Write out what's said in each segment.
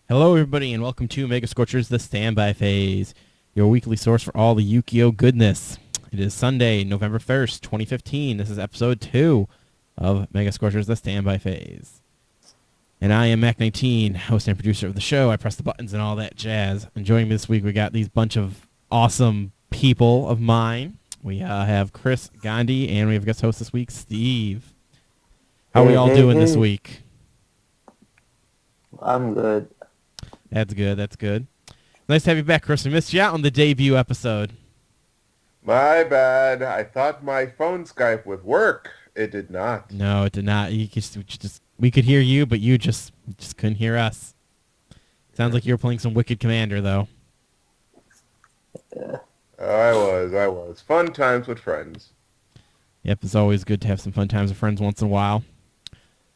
Hello, everybody, and welcome to Mega Scorchers, the Standby Phase, your weekly source for all the Yu-Gi-Oh goodness. It is Sunday, November 1st, 2015. This is episode 2 of Mega Scorchers, the Standby Phase. And I am Mac19, host and producer of the show. I press the buttons and all that jazz. And joining me this week, we got these bunch of awesome people of mine. We have Chris Gandhi, and we have guest host this week, Steve. How are we all doing this week? I'm good. That's good. That's good. Nice to have you back, Chris. We missed you out on the debut episode. My bad. I thought my phone Skype would work. It did not. No, it did not. We could hear you, but you just couldn't hear us. Sounds like you were playing some Wicked Commander, though. Yeah. I was. Fun times with friends. Yep, it's always good to have some fun times with friends once in a while.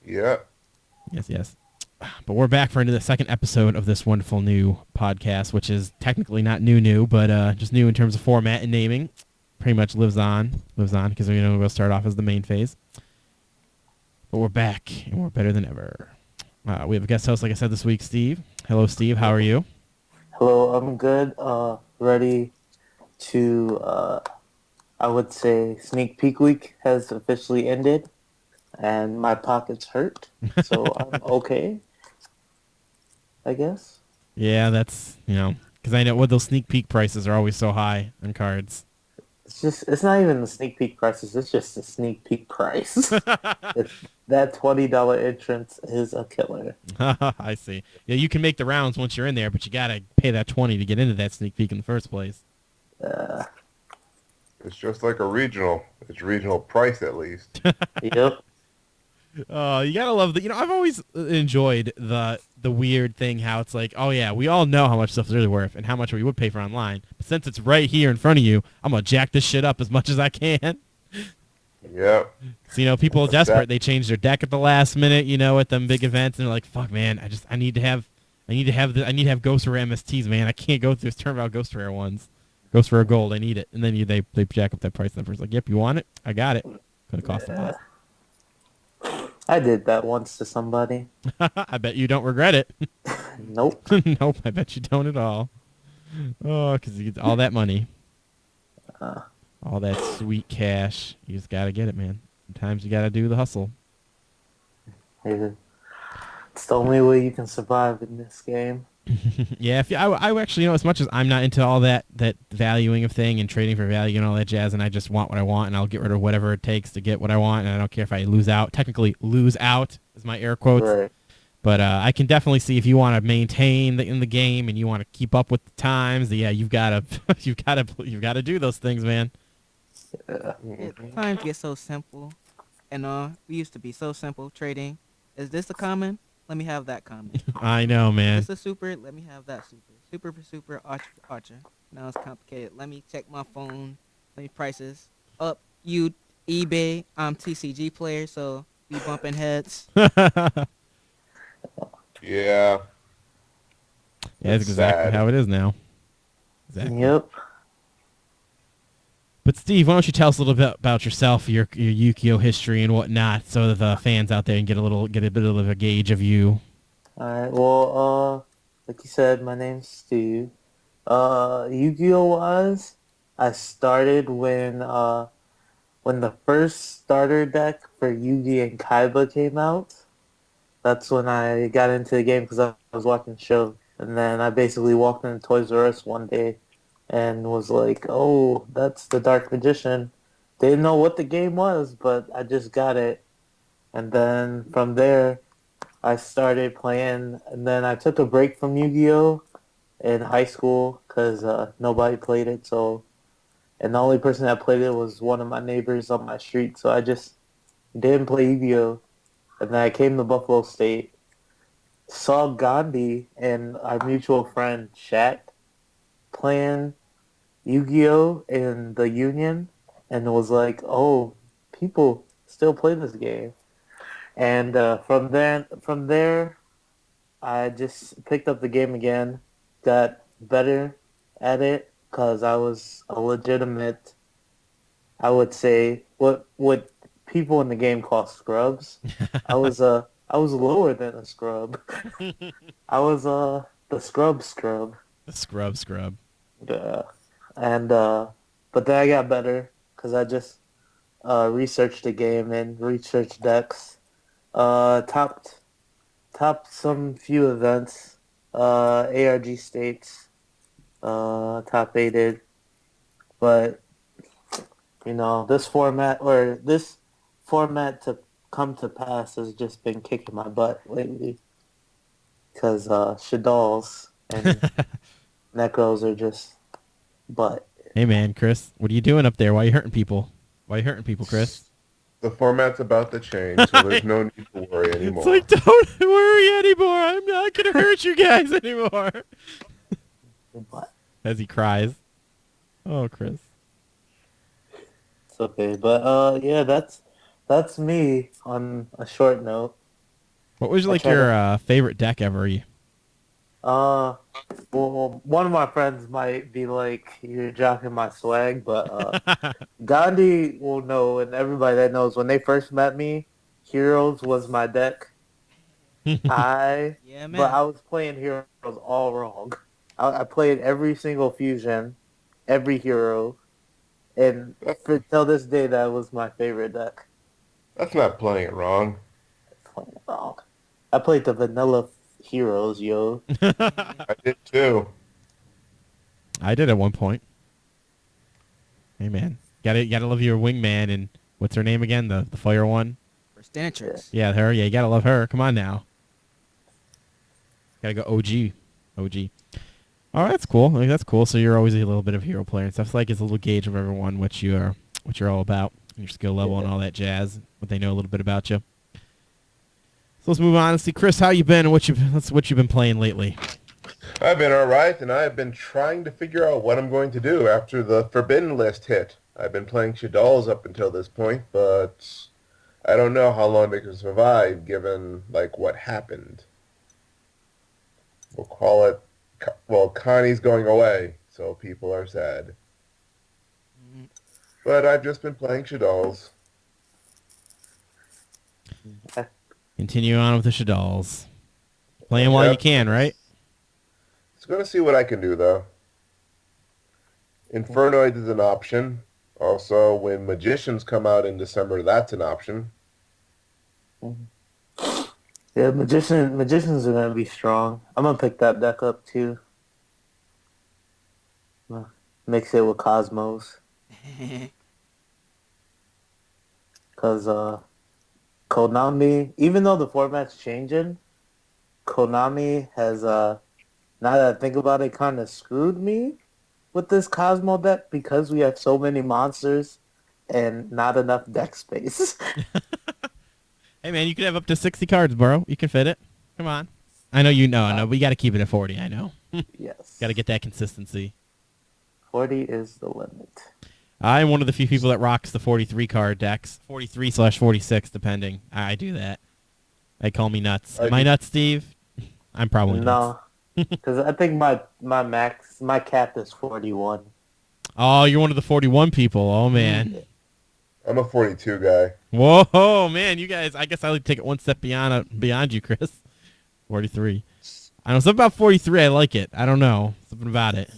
Yep. Yes. But we're back for the second episode of this wonderful new podcast, which is technically not new, but just new in terms of format and naming. Pretty much lives on because we'll start off as the main phase. But we're back, and we're better than ever. We have a guest host, like I said, this week, Steve. Hello, Steve. How are you? Hello, I'm good. Ready to, I would say, Sneak Peek Week has officially ended, and my pockets hurt, so I'm okay, I guess. Yeah, that's, because I know what those sneak peek prices are always so high on cards. It's not even the sneak peek prices, it's just the sneak peek price. That $20 entrance is a killer. I see. Yeah, you can make the rounds once you're in there, but you gotta pay that 20 to get into that sneak peek in the first place. It's just like a regional. It's regional price at least. Yep. You gotta love the. I've always enjoyed the weird thing how it's like, oh yeah, we all know how much stuff is really worth and how much we would pay for online. But since it's right here in front of you, I'm gonna jack this shit up as much as I can. Yep. So, people are desperate. They change their deck at the last minute, at them big events, and they're like, fuck, man, I need to have Ghost Rare MSTs, man. I can't go through this turnabout Ghost Rare ones. Ghost Rare Gold, I need it. And then they jack up that price. And the person's like, yep, you want it? I got it. Gonna cost a lot. I did that once to somebody. I bet you don't regret it. Nope. Nope, I bet you don't at all. Oh, because you get all that money. All that sweet cash. You just gotta get it, man. Sometimes you gotta do the hustle. It's the only way you can survive in this game. Yeah, I actually, as much as I'm not into all that valuing of thing and trading for value and all that jazz, and I just want what I want, and I'll get rid of whatever it takes to get what I want, and I don't care if I lose out. Technically, lose out is my air quotes. Right. But I can definitely see if you want to maintain in the game and you want to keep up with the times, you've got to do those things, man. Times get so simple, and we used to be so simple trading. Is this a common? Let me have that common. I know, man. Is this a super? Let me have that super. Super for super, archer for archer. Now it's complicated. Let me check my phone. Let me prices up. You eBay. I'm TCG player, so we bumping heads. Yeah. Yeah, that's exactly sad. how it is now. Exactly. Yep. But Steve, why don't you tell us a little bit about yourself, your Yu-Gi-Oh history and whatnot, so that the fans out there can get a bit of a gauge of you. Alright, well, like you said, my name's Steve. Yu-Gi-Oh wise, I started when the first starter deck for Yugi and Kaiba came out. That's when I got into the game because I was watching the show. And then I basically walked into Toys R Us one day and was like, oh, that's the Dark Magician. Didn't know what the game was, but I just got it. And then from there, I started playing, and then I took a break from Yu-Gi-Oh! In high school because nobody played it, and the only person that played it was one of my neighbors on my street, so I just didn't play Yu-Gi-Oh! And then I came to Buffalo State, saw Gandhi and our mutual friend Shaq playing Yu-Gi-Oh! In the Union, and was like, oh, people still play this game. And from there, I just picked up the game again, got better at it because I was a legitimate, I would say, what people in the game call scrubs. I I was lower than a scrub. I was the scrub. The scrub. Yeah. And but then I got better because I just researched the game and researched decks. Topped some few events. ARG states. Top aided. But this format to come to pass has just been kicking my butt lately. Because Shadalls and Necros are just butt. Hey man, Chris, what are you doing up there? Why are you hurting people? Chris? The format's about to change, so there's no need to worry anymore. It's like, don't worry anymore. I'm not gonna hurt you guys anymore. Butt. As he cries. Oh, Chris. It's okay, but yeah, that's me on a short note. What was like try your favorite deck ever? Well, one of my friends might be like, you're jocking my swag, but Gandhi will know, and everybody that knows, when they first met me, Heroes was my deck. Yeah, But man. I was playing Heroes all wrong. I played every single fusion, every hero, and till this day, that was my favorite deck. That's not playing it wrong. Playing it wrong. I played the vanilla Heroes, yo. I did too. I did at one point. Hey man, gotta love your wingman and what's her name again? The fire one. For Stanitrix. Yeah, her. Yeah, you gotta love her. Come on now. Gotta go OG. Oh, that's cool. Like, that's cool. So you're always a little bit of hero player and stuff. It's like it's a little gauge of everyone what you're all about, your skill level and all that jazz. What they know a little bit about you. So let's move on and see, Chris, how you been and what you've been playing lately. I've been all right, and I have been trying to figure out what I'm going to do after the Forbidden List hit. I've been playing Shadalls up until this point, but I don't know how long they can survive given, like, what happened. We'll call it, well, Connie's going away, so people are sad. Mhm. But I've just been playing Shadalls. Continue on with the Shadalls. Playing while you can, right? It's going to see what I can do, though. Infernoid is an option. Also, when Magicians come out in December, that's an option. Yeah, magicians are gonna be strong. I'm gonna pick that deck up too. Mix it with Cosmos, cause Konami, even though the format's changing, Konami has now that I think about it, kind of screwed me with this Cosmo deck because we have so many monsters and not enough deck space. Hey man, you could have up to 60 cards, bro. You can fit it. Come on. I know you know. I know. We got to keep it at 40. I know. Yes. Got to get that consistency. 40 is the limit. I'm one of the few people that rocks the 43 card decks, 43/46, depending. I do that. They call me nuts. Am I nuts, Steve? I'm probably nuts. No, because I think my cap is 41. Oh, you're one of the 41 people. Oh man. I'm a 42 guy. Whoa, man, you guys. I guess I like to take it one step beyond you, Chris. 43. I don't know something about 43. I like it. I don't know something about it.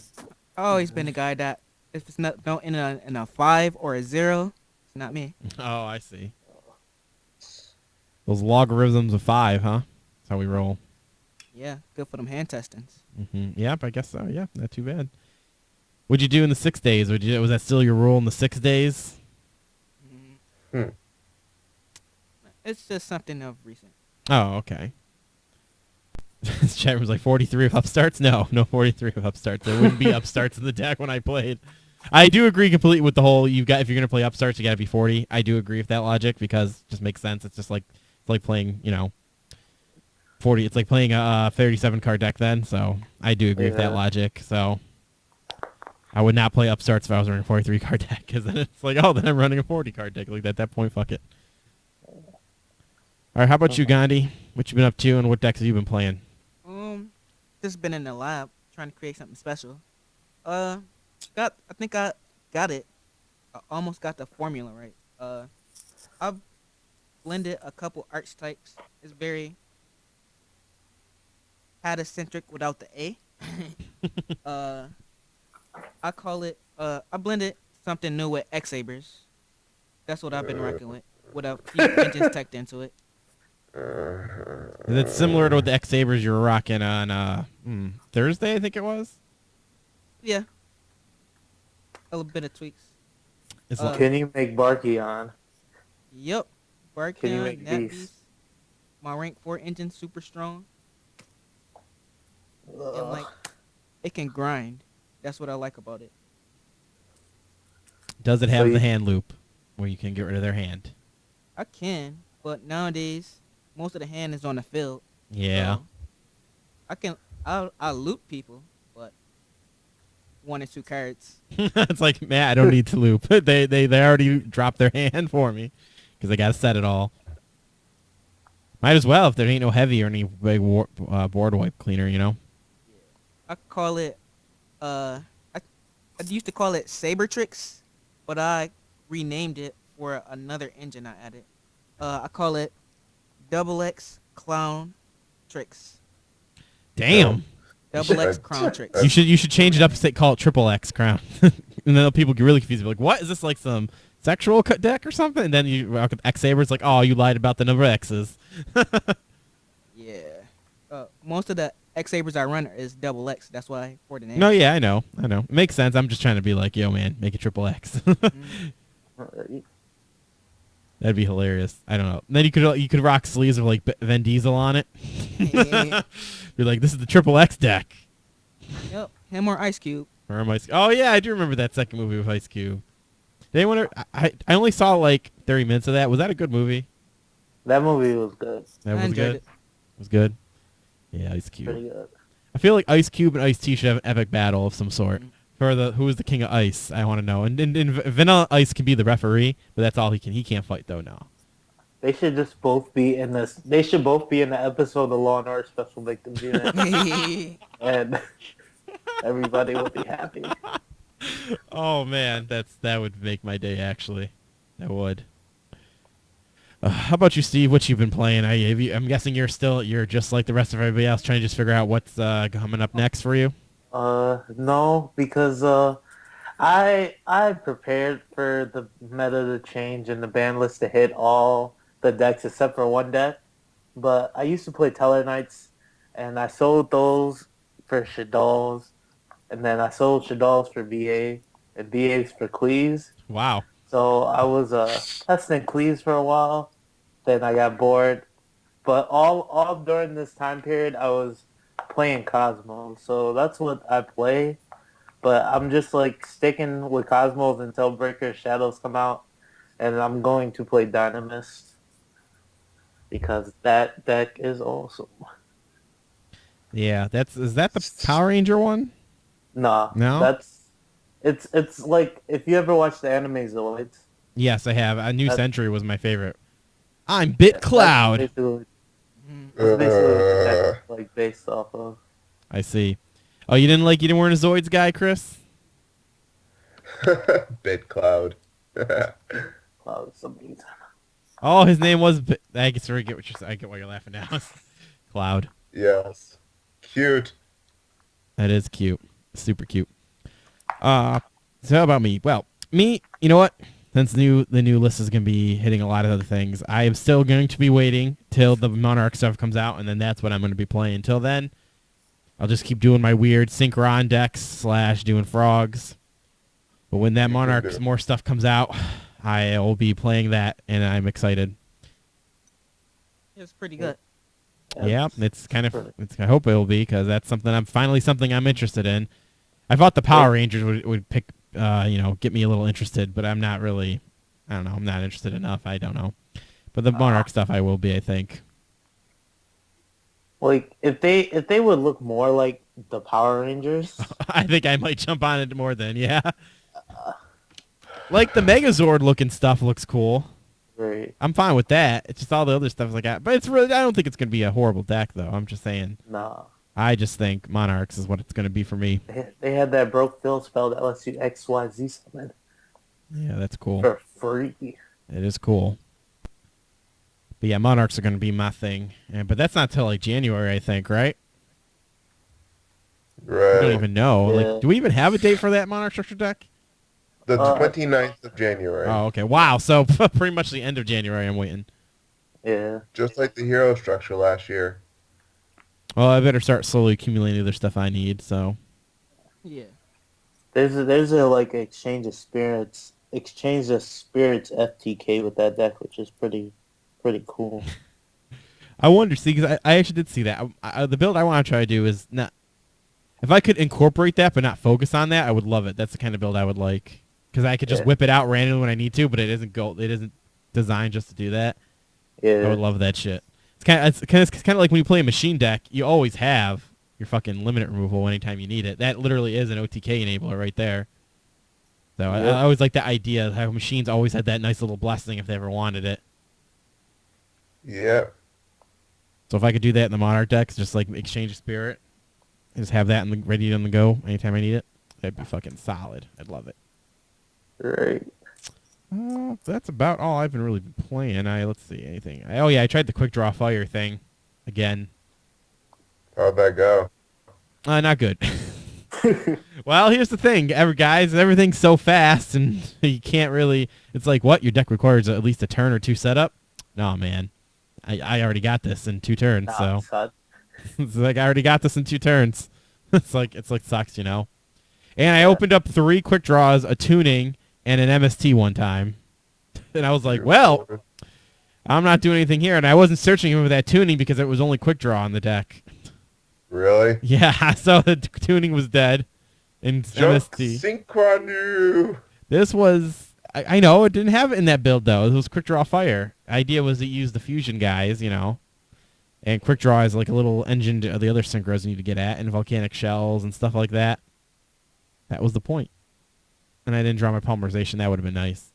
I've always been the guy that if it's not don't in a 5 or a 0, it's not me. Oh, I see. Those logarithms of 5, huh? That's how we roll. Yeah, good for them hand testings. Yep, I guess so. Yeah, not too bad. What'd you do in the 6 days? Was that still your rule in the 6 days? It's just something of recent. Oh, okay. This chat was like 43 of upstarts? No 43 of upstarts. There wouldn't be upstarts in the deck when I played. I do agree completely with the whole if you're gonna play upstarts, you gotta be 40. I do agree with that logic because it just makes sense. It's just like playing, 40. It's like playing a 37 card deck then. So I do agree with that logic. So I would not play upstarts if I was running a 43 card deck because then it's like, oh, then I'm running a 40 card deck. Like at that point, fuck it. All right, how about you, Gandhi? What you been up to and what decks have you been playing? Just been in the lab trying to create something special. I think I got it. I almost got the formula right. I've blended a couple archetypes. It's very Hada-centric without the A. uh, I call it. I blended something new with X-Sabers. That's what I've been rocking with a few engines teched into it. That's similar to what the X Sabers you were rocking on Thursday, I think it was. Yeah, a little bit of tweaks. It's Uh, Can you make Barkion? Yep, Can you Barkion, make Nat Beast? Beast. My rank 4 engine super strong and like it can grind. That's what I like about it. does it So have you- the hand loop where you can get rid of their hand? I can, but nowadays most of the hand is on the field. Yeah. So I'll loot people, but 1 or 2 cards. It's like, man, I don't need to loop. they already dropped their hand for me because I got to set it all. Might as well if there ain't no heavy or any big board wipe cleaner, you know? I call it I used to call it Saber Tricks, but I renamed it for another engine I added. I call it Double X Clown Tricks. Damn. Double X Crown Tricks. You should change it up and say, call it Triple X Crown. And then people get really confused. Be like, what? Is this like some sexual cut deck or something? And then you rock with X Saber. It's like, oh, you lied about the number of X's. Yeah. Most of the X Sabers I run is Double X. That's why for the name. No, yeah, I know. It makes sense. I'm just trying to be like, yo, man, make it Triple X. That'd be hilarious. I don't know. And then you could rock sleeves with like Vin Diesel on it. You're like, this is the Triple X deck. Yep. Him or Ice Cube. Or am I? Oh yeah, I do remember that second movie with Ice Cube. Did anyone? I only saw like 30 minutes of that. Was that a good movie? That movie was good. That I was enjoyed good. it. Was good. Yeah, Ice Cube. Pretty good. I feel like Ice Cube and Ice T should have an epic battle of some sort. For who is the king of ice? I want to know. And Vanilla Ice can be the referee, but that's all he can. He can't fight though now. They should just both be in this. They should both be in the episode of Law and Order Special Victims Unit, and everybody would be happy. Oh man, that would make my day actually. That would. How about you, Steve? What you've been playing? I'm guessing you're just like the rest of everybody else, trying to just figure out what's coming up next for you. No, because I prepared for the meta to change and the ban list to hit all the decks except for one deck. But I used to play Tellarknights, and I sold those for Shaddolls, and then I sold Shaddolls for BA, and BAs for Cleaves. Wow. So I was testing Cleaves for a while, then I got bored. But all during this time period, I was playing Cosmos, so that's what I play. But I'm just like sticking with Cosmos until Breaker Shadows come out, and I'm going to play Dynamist because that deck is awesome. Yeah, is that the Power Ranger one? Nah, No? it's like if you ever watch the anime Zoids. Yes, I have. A New That's- Century was my favorite. I'm Bit Cloud. That's basically Mhm. what the deck is, like based off of. I see. Oh, you didn't wear a Zoids guy, Chris? Bit Cloud. Cloud something. Oh, his name was. I guess I get what you're saying. I get why you're laughing now. Cloud. Yes. Cute. That is cute. Super cute. So how about me? Well, me, you know what? Since the new list is going to be hitting a lot of other things, I am still going to be waiting till the Monarch stuff comes out, and then that's what I'm going to be playing. Until then, I'll just keep doing my weird Synchron decks / doing frogs. But when that Monarch's more stuff comes out, I will be playing that, and I'm excited. It's pretty good. Yeah, it's kind of. I hope it will be because that's something I'm interested in. I thought the Power Rangers would pick, get me a little interested, but I'm not really. I don't know. I'm not interested enough. I don't know. But the Monarch stuff, I will be. I think. Like if they would look more like the Power Rangers. I think I might jump on it more than Like the Megazord looking stuff looks cool. Right. I'm fine with that. It's just all the other stuff like that. But it's really. I don't think it's gonna be a horrible deck though. I'm just saying. Nah. I just think Monarchs is what it's gonna be for me. They had that broke fill spell that lets you XYZ summon Yeah, that's cool. for free. It is cool. But yeah, Monarchs are going to be my thing. But that's not till like January, I think, right? I Right. don't even know. Yeah. Like, do we even have a date for that Monarch structure deck? The Uh, 29th of January. Oh, okay. Wow. So pretty much the end of January. I'm waiting. Yeah. Just like the hero structure last year. Well, I better start slowly accumulating the other stuff I need. So Yeah. There's a like exchange of spirits FTK with that deck, which is pretty cool. I wonder, see, because I actually did see that. The build I want to try to do is not. If I could incorporate that but not focus on that, I would love it. That's the kind of build I would like. Because I could just Yeah. whip it out randomly when I need to, but it isn't designed just to do that. I Yeah. would love that shit. It's kind of like when you play a machine deck, you always have your fucking limit removal anytime you need it. That literally is an OTK enabler right there. So I Yep. always like the idea of how machines always had that nice little blessing if they ever wanted it. Yeah. So if I could do that in the Monarch decks, just like exchange a spirit, and just have that ready on the go anytime I need it, that'd be fucking solid. I'd love it. Right. That's about all I've been really been playing. Let's see anything. I tried the quick draw fire thing again. How'd that go? Not good. Well, here's the thing, guys. Everything's so fast, and you can't really. It's like, what? Your deck requires at least a turn or two setup? No, man. I already got this in 2 turns, Nah, so son. it's like I already got this in 2 turns. it's like sucks, you know. And I opened up 3 quick draws, a tuning, and an MST one time, and I was like, well, I'm not doing anything here, and I wasn't searching for that tuning because it was only quick draw on the deck. Really? Yeah, so the tuning was dead in Junk MST. Synchronu. This was, I know, it didn't have it in that build, though. It was quick draw fire. Idea was to use the fusion guys, you know, and quick draw is like a little engine to the other synchros you need to get at, and volcanic shells and stuff like that. That was the point. And I didn't draw my polymerization. That would have been nice.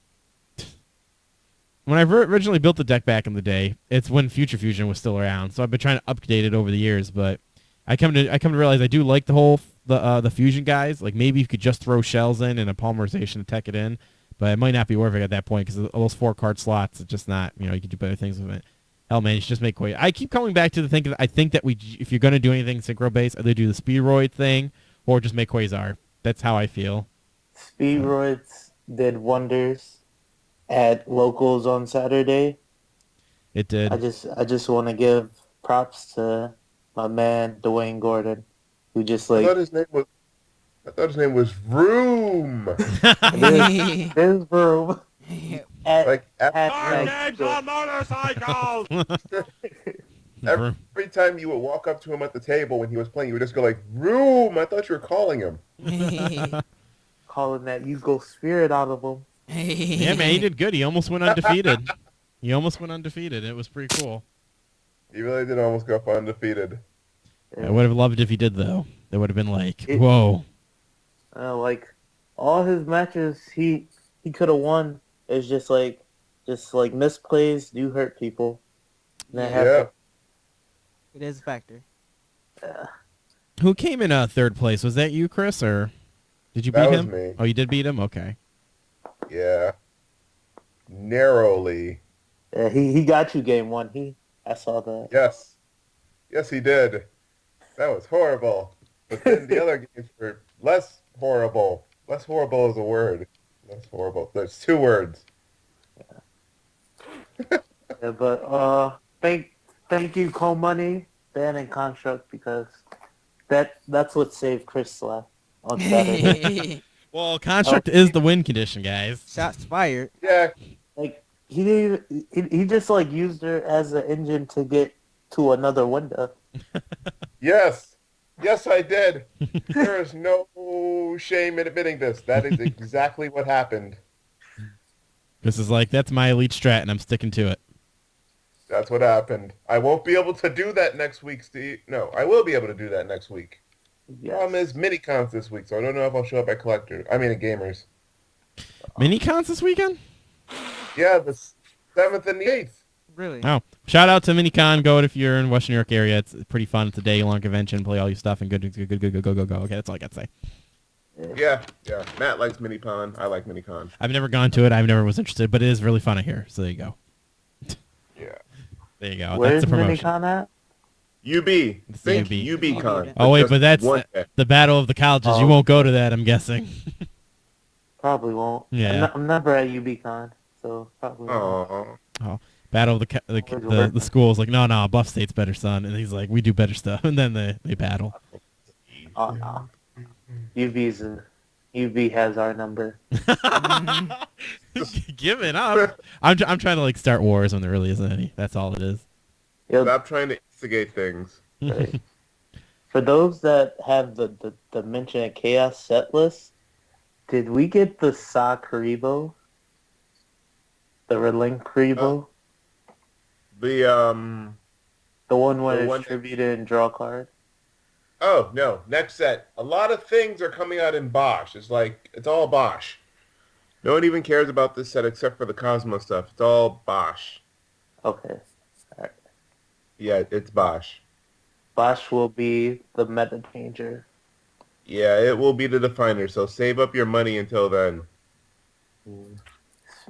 When I originally built the deck back in the day, it's when Future Fusion was still around, so I've been trying to update it over the years, but I come to realize I do like the fusion guys. Like maybe you could just throw shells in and a polymerization to tech it in, but it might not be worth it at that point because those 4 card slots, it's just not. You could do better things with it. Hell, man, you should just make way. I keep coming back to the thing that I think that if you're gonna do anything synchro based, either do the Speedroid thing or just make Quasar. That's how I feel. Speedroids did wonders at locals on Saturday. It did. I just want to give props to my man Dwayne Gordon, who just I like thought his name was Vroom. his room at Like motorcycles. every time you would walk up to him at the table when he was playing, you would just go like, "Vroom!" I thought you were calling him. Calling that Yugo spirit out of him. Yeah, man, he did good. He almost went undefeated. It was pretty cool. He really did almost go undefeated. I would have loved if he did, though. That would have been like, It- whoa. Like all his matches, he could have won. It's just like misplays do hurt people. And that Yeah. happens. It is a factor. Who came in 3rd place? Was that you, Chris, or did you beat That was him? me. Oh, you did beat him? Okay. Yeah. Narrowly. Yeah, he got you game 1. I saw that. Yes. Yes, he did. That was horrible. But then the other games were less horrible. Less horrible is a word. Less horrible. There's 2 words. Yeah, but thank you, Cole Money, Dan, and Construct, because that's what saved Chris left on Saturday. Well, Construct is the win condition, guys. Shots fired. Yeah. Like he didn't even, he just like used her as an engine to get to another window. Yes. Yes, I did. There is no shame in admitting this. That is exactly what happened. This is like, that's my elite strat, and I'm sticking to it. That's what happened. I won't be able to do that next week, Steve. No, I will be able to do that next week. Yes. Problem is mini-cons this week, so I don't know if I'll show up at Collector. I mean at Gamers. Mini cons this weekend? Yeah, the 7th and the 8th. Really? Oh, shout out to Minicon. Go if you're in Western New York area. It's pretty fun. It's a day-long convention. Play all your stuff and go. Okay, that's all I got to say. Yeah. Matt likes Mini-Con. I like Mini-Con. I've never gone to it. I've never was interested, but it is really fun, I hear. So there you go. Yeah. There you go. Where's That's the promotion. Minicon at? UB. It's the Think UB. UBCon. Oh wait, Just but that's one day. the battle of the colleges. Oh, You won't go okay. to that, I'm guessing. Probably won't. Yeah. I'm never at UBCon, so probably won't. Aw. Oh, battle of the schools. Like, no, Buff State's better, son. And he's like, we do better stuff. And then they battle. Oh no. UB has our number. Give it up. I'm trying to like start wars when there really isn't any. That's all it is. Yep. Stop trying to instigate things. Right. For those that have the Dimension of Chaos set list, did we get the Sa Karibo? The Relinkaribo? The The one where The it's one- distributed and draw a card? Oh, no. Next set. A lot of things are coming out in Bosch. It's all Bosch. No one even cares about this set except for the Cosmo stuff. It's all Bosch. Okay. Alright. Yeah, it's Bosch. Bosch will be the meta changer. Yeah, it will be the definer, so save up your money until then.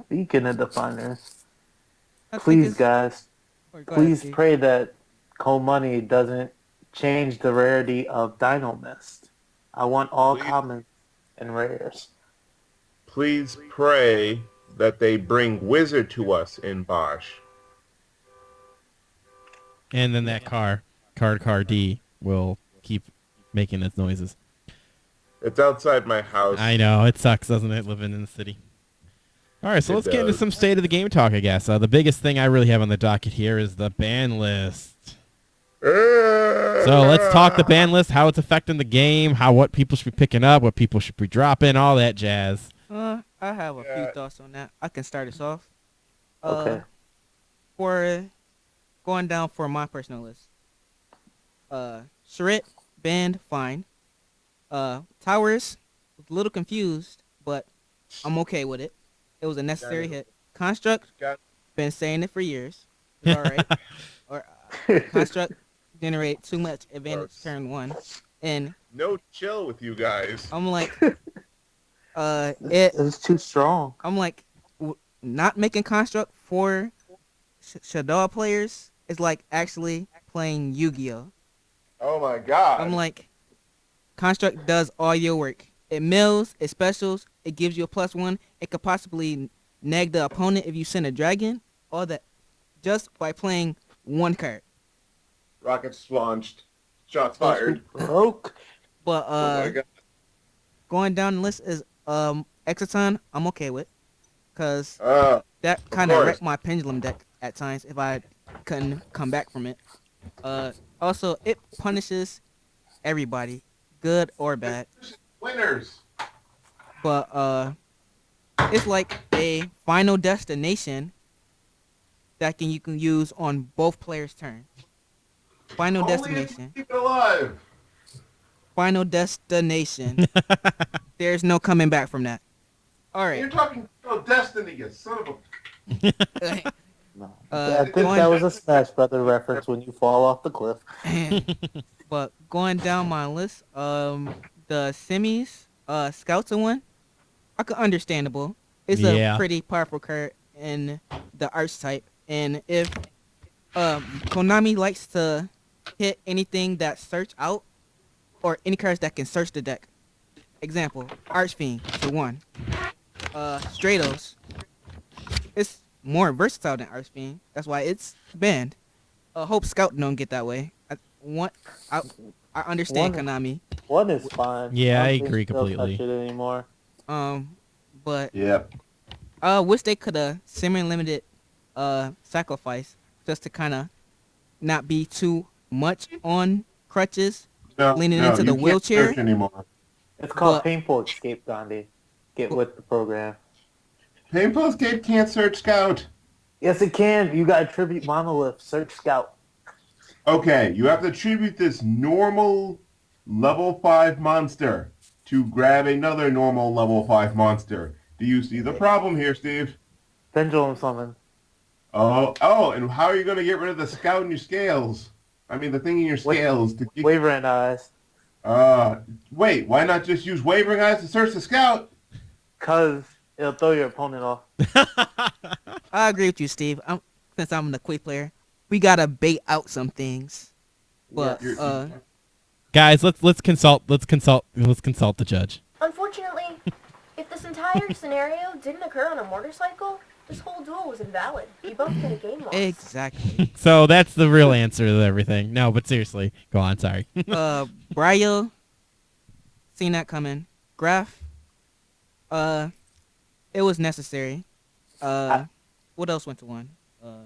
Speaking of definers, I think please it's- guys, or go ahead, please Steve. pray that Cold Money doesn't change the rarity of Dino Mist. I want all Please. commons and rares. Please pray that they bring Wizard to us in Bosch. And then that car D, will keep making its noises. It's outside my house. I know. It sucks, doesn't it, living in the city? All right, so It let's get into does. some state of the game talk, I guess. The biggest thing I really have on the docket here is the ban list. So let's talk the ban list, how it's affecting the game, what people should be picking up, what people should be dropping, all that jazz. I have a few Yeah. thoughts on that. I can start us off. Okay. For going down for my personal list. Shred, banned, fine. Towers, was a little confused, but I'm okay with it. It was a necessary Got it. hit. Construct, Got- been saying it for years. It's all right. Or construct generate too much advantage Gross. turn one, and No chill with you guys. I'm like, It's too strong. I'm like, not making construct for Shadow players is like actually playing Yu-Gi-Oh. Oh my god. I'm like, construct does all your work. It mills, it specials, it gives you a +1. It could possibly nag the opponent if you send a dragon. All that just by playing one card. Rockets launched. Shots fired. Broke. But Oh my god. going down the list is Exoton. I'm okay with, cause that kind of course. wrecked my pendulum deck at times if I couldn't come back from it. Also it punishes everybody, good or bad. Winners. But it's like a final destination that you can use on both players' turn. Final Only if destination. you keep it alive. Final destination. There's no coming back from that. All You're right. talking about Destiny, you son of a... No. Uh, I think going- that was a Smash Brother reference when you fall off the cliff. But going down my list, the semis, Scouts are one. I could understandable. It's Yeah. a pretty powerful card in the archetype, and if Konami likes to hit anything that search out, or any cards that can search the deck. Example, Archfiend for one. Stratos. It's more versatile than Archfiend. That's why it's banned. Hope Scout don't get that way. I understand One- Konami. One is fine. Yeah, I don't think agree they'll completely. touch it anymore. But Yep. wish they could have semi-limited sacrifice just to kind of not be too much on crutches. Leaning into the you can't wheelchair? search anymore. It's called But- Painful Escape, Gandhi. Get with the program. Painful Escape can't search Scout. Yes, it can. You got to tribute Monolith. Search Scout. Okay, you have to tribute this normal level 5 monster to grab another normal level 5 monster. Do you see the problem here, Steve? Pendulum Summon. Oh, and how are you going to get rid of the Scout in your scales? I mean, the thing in your scales to get... Wavering Eyes. Wait, why not just use Wavering Eyes to search the Scout? Because it'll throw your opponent off. I agree with you, Steve. Since I'm the Quake player, we gotta bait out some things. But Yes. Guys, let's consult the judge. Unfortunately, if this entire scenario didn't occur on a motorcycle, this whole duel was invalid. You both get a game loss. exactly. So that's the real answer to everything. No, but seriously, go on. Sorry. Bryo, seen that coming. Graph, it was necessary. What else went to one? That's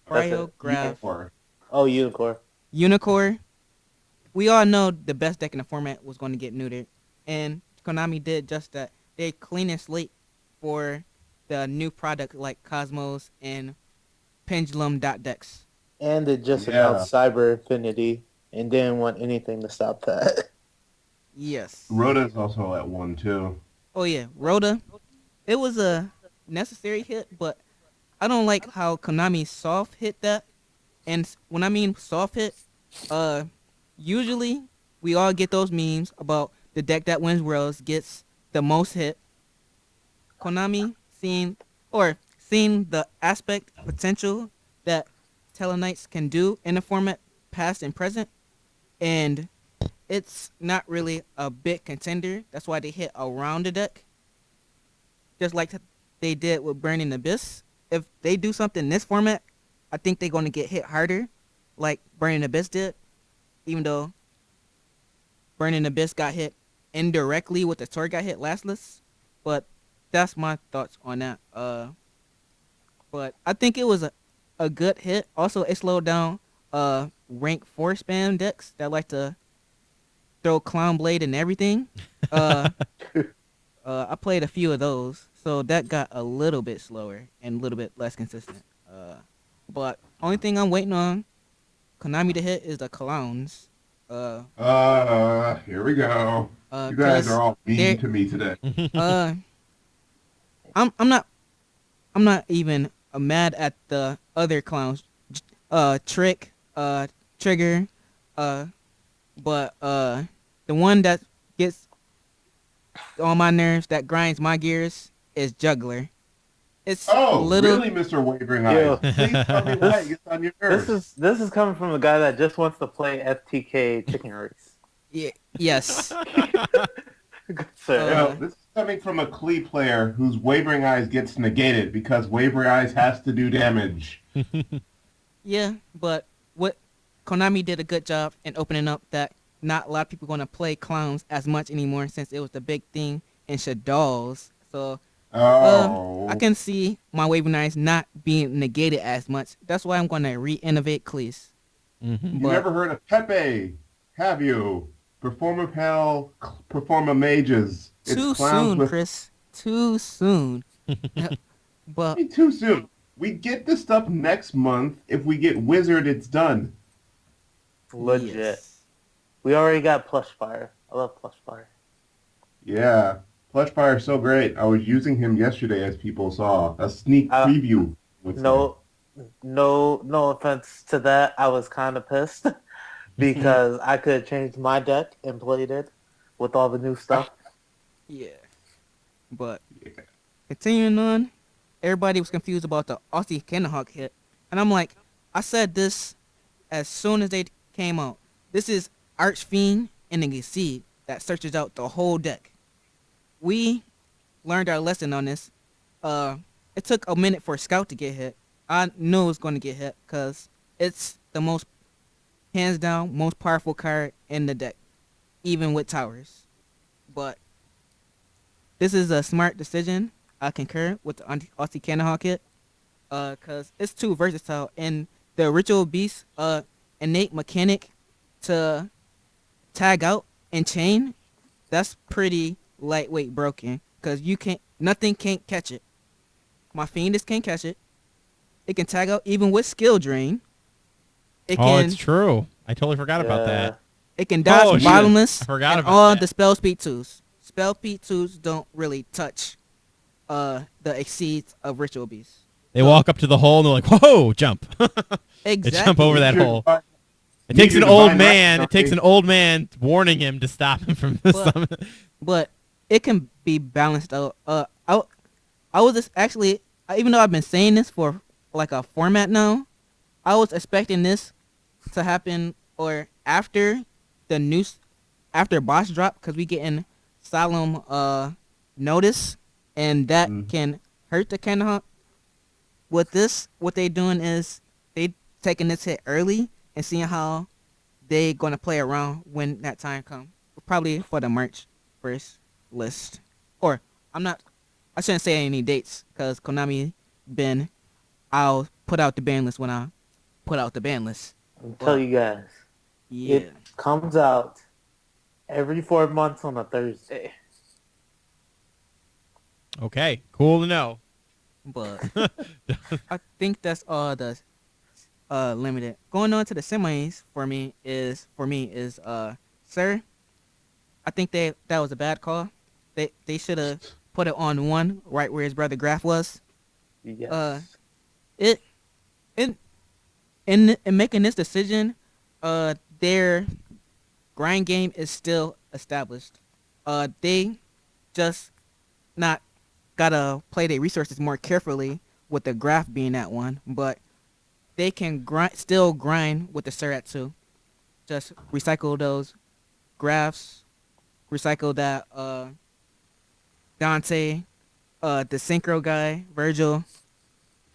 Bryo, it. Graph, Oh, Unicorn. Unicore. We all know the best deck in the format was going to get neutered, and Konami did just that. They clean and slate for the new product like Cosmos and Pendulum dot decks. And it just Yeah. announced Cyber Infinity and didn't want anything to stop that. Yes. Rhoda's also at 1 too. Oh yeah, Rhoda. It was a necessary hit, but I don't like how Konami soft hit that. And when I mean soft hit, usually we all get those memes about the deck that wins worlds gets the most hit. Konami seeing the aspect potential that Teleknights can do in the format past and present, and it's not really a big contender. That's why they hit around the deck, just like they did with Burning Abyss. If they do something in this format, I think they're going to get hit harder, like Burning Abyss did, even though Burning Abyss got hit indirectly with the Tor got hit lastless. But that's my thoughts on that. But I think it was a good hit. Also, it slowed down rank 4 spam decks that like to throw Clown Blade and everything. I played a few of those, so that got a little bit slower and a little bit less consistent. But only thing I'm waiting on Konami to hit is the clowns. Here we go. You guys are all mean to me today. I'm not even mad at the other clowns. Trick, Trigger, but the one that gets on my nerves, that grinds my gears, is Juggler. It's Really, Mr. Wavering Eyes? Please tell me why it gets on your nerves. This is coming from a guy that just wants to play FTK Chicken Race. Yes. Good sir. No, this is coming from a Klee player whose Wavering Eyes gets negated because Wavering Eyes has to do damage. Yeah, but what Konami did a good job in opening up that not a lot of people going to play clowns as much anymore since it was the big thing in Shaddolls. So I can see my Wavering Eyes not being negated as much. That's why I'm going to re-innovate Cleese. Mm-hmm. You never heard of Pepe, have you? Performer Pal, Performer Mages. It's Too clowns soon, with... Chris. Too soon. But Too soon. We get this stuff next month. If we get Wizard, it's done. Legit. yes. We already got Plush Fire. I love Plush Fire. Yeah. Plushfire is so great. I was using him yesterday, as people saw. A sneak preview. No offense to that. I was kind of pissed because I could have changed my deck and played it with all the new stuff. Yeah. But continuing on, everybody was confused about the Aussie Cannonhawk hit. And I'm like, I said this as soon as they came out. This is Archfiend and the Exceed that searches out the whole deck. We learned our lesson on this. It took a minute for Scout to get hit. I knew it was going to get hit because it's the most, hands down, most powerful card in the deck, even with towers. But this is a smart decision. I concur with the Aussie Cannonhawk hit because it's too versatile. And the Ritual Beast innate mechanic to tag out and chain, that's pretty lightweight broken because nothing can't catch it. My Fiendus can't catch it. It can tag out even with skill drain. It's true. I totally forgot about that. It can dodge bottomless I forgot and about all that. the spell speed 2s. Spell speed 2s don't really touch the exceeds of Ritual Beast. They walk up to the hole and they're like, "Whoa, jump!" They Exactly. jump over that hole. It takes an old man. It takes an old man warning him to stop him from the summon. But it can be balanced out. I was just actually, even though I've been saying this for like a format now, I was expecting this to happen or after the news, after boss drop, because we getting solemn notice, and that can hurt the Kingdom. With this, what they doing is they taking this hit early and seeing how they gonna play around when that time comes. Probably for the March first list, or I shouldn't say any dates because Konami I'll put out the ban list when I put out the ban list. I'll tell you guys. Yeah. It comes out every 4 months on a Thursday. Okay, cool to know. But I think that's all the limited. Going on to the semis for me is Sir. I think that was a bad call. They should have put it on one right where his brother Graf was. Yes. In making this decision, their grind game is still established. They just not gotta play their resources more carefully with the Graf being that one, but they can still grind with the Surratt too. Just recycle those Grafs, recycle that Dante, the synchro guy, Virgil.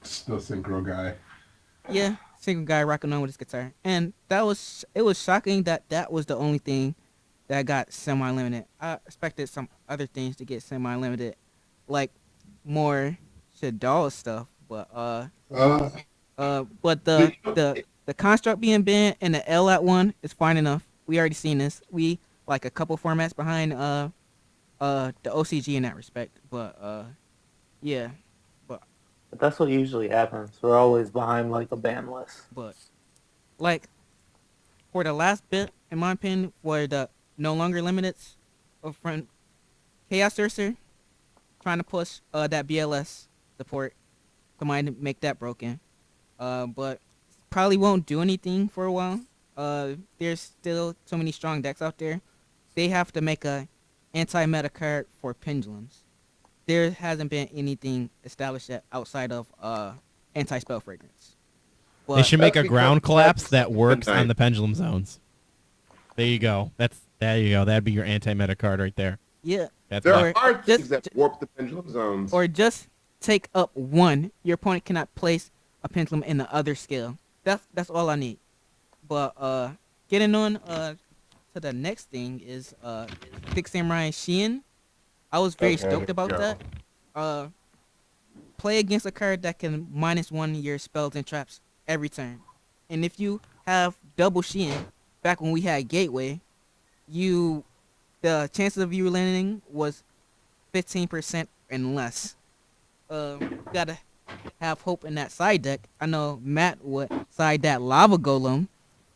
Still synchro guy. Yeah, single guy rocking on with his guitar, and it was shocking that was the only thing that got semi-limited. I expected some other things to get semi-limited, like more Shadal stuff, but the construct being banned and the L at one is fine enough. We already seen this. We like a couple formats behind the OCG in that respect, but yeah. But that's what usually happens. We're always behind like a ban list. But like for the last bit, in my opinion, for the no longer limiteds of front Chaos Sorcerer trying to push that BLS support, somebody to make that broken. But probably won't do anything for a while. There's still so many strong decks out there. They have to make a anti-meta card for pendulums. There hasn't been anything established yet outside of anti-spell fragrance. They But should make a That's ground because collapse that's that works the on night. the pendulum zones. There you go. There you go. That'd be your anti-meta card right there. yeah, That's There why. are just- things that warp the pendulum zones. or just take up one. Your opponent cannot place a pendulum in the other scale. That's all I need. But getting on to the next thing is Six Samurai Shien. I was very Okay, stoked about go. that. Play against a card that can -1 your spells and traps every turn. And if you have double Shien, back when we had Gateway, the chances of you landing was 15% and less. Gotta have hope in that side deck. I know Matt would side that Lava Golem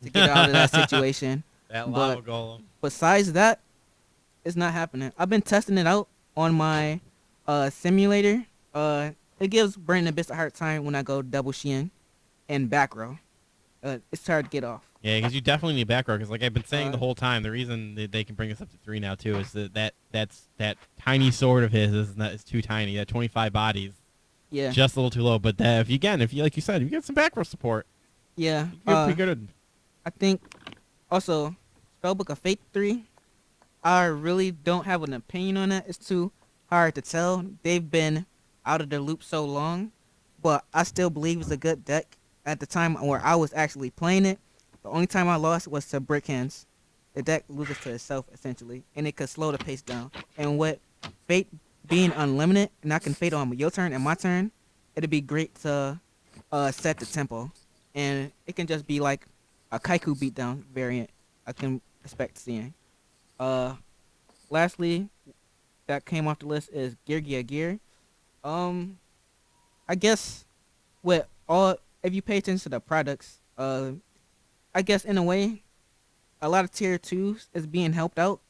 to get out of that situation. That lava golem. Besides that, it's not happening. I've been testing it out on my simulator. It gives Brandon a bit of a hard time when I go double Shien and back row. It's hard to get off. Yeah, because you definitely need back row. Because like I've been saying the Uh, whole time, the reason they can bring us up to 3 now too is that tiny sword of his is too tiny. That 25 bodies, Yeah, just a little too low. But if you like you said, if you get some back row support, yeah. you get pretty good. I think also Spellbook of Fate 3. I really don't have an opinion on that. It's too hard to tell. They've been out of the loop so long, but I still believe it's a good deck. At the time where I was actually playing it, the only time I lost was to Brick Hands. The deck loses to itself essentially, and it could slow the pace down. And with Fate being unlimited, and I can Fate on your turn and my turn, it'd be great to set the tempo, and it can just be like a Kaiku beatdown variant I can expect seeing. Lastly, that came off the list is Gear Gear Gear. I guess with all, if you pay attention to the products, I guess in a way, a lot of tier 2s is being helped out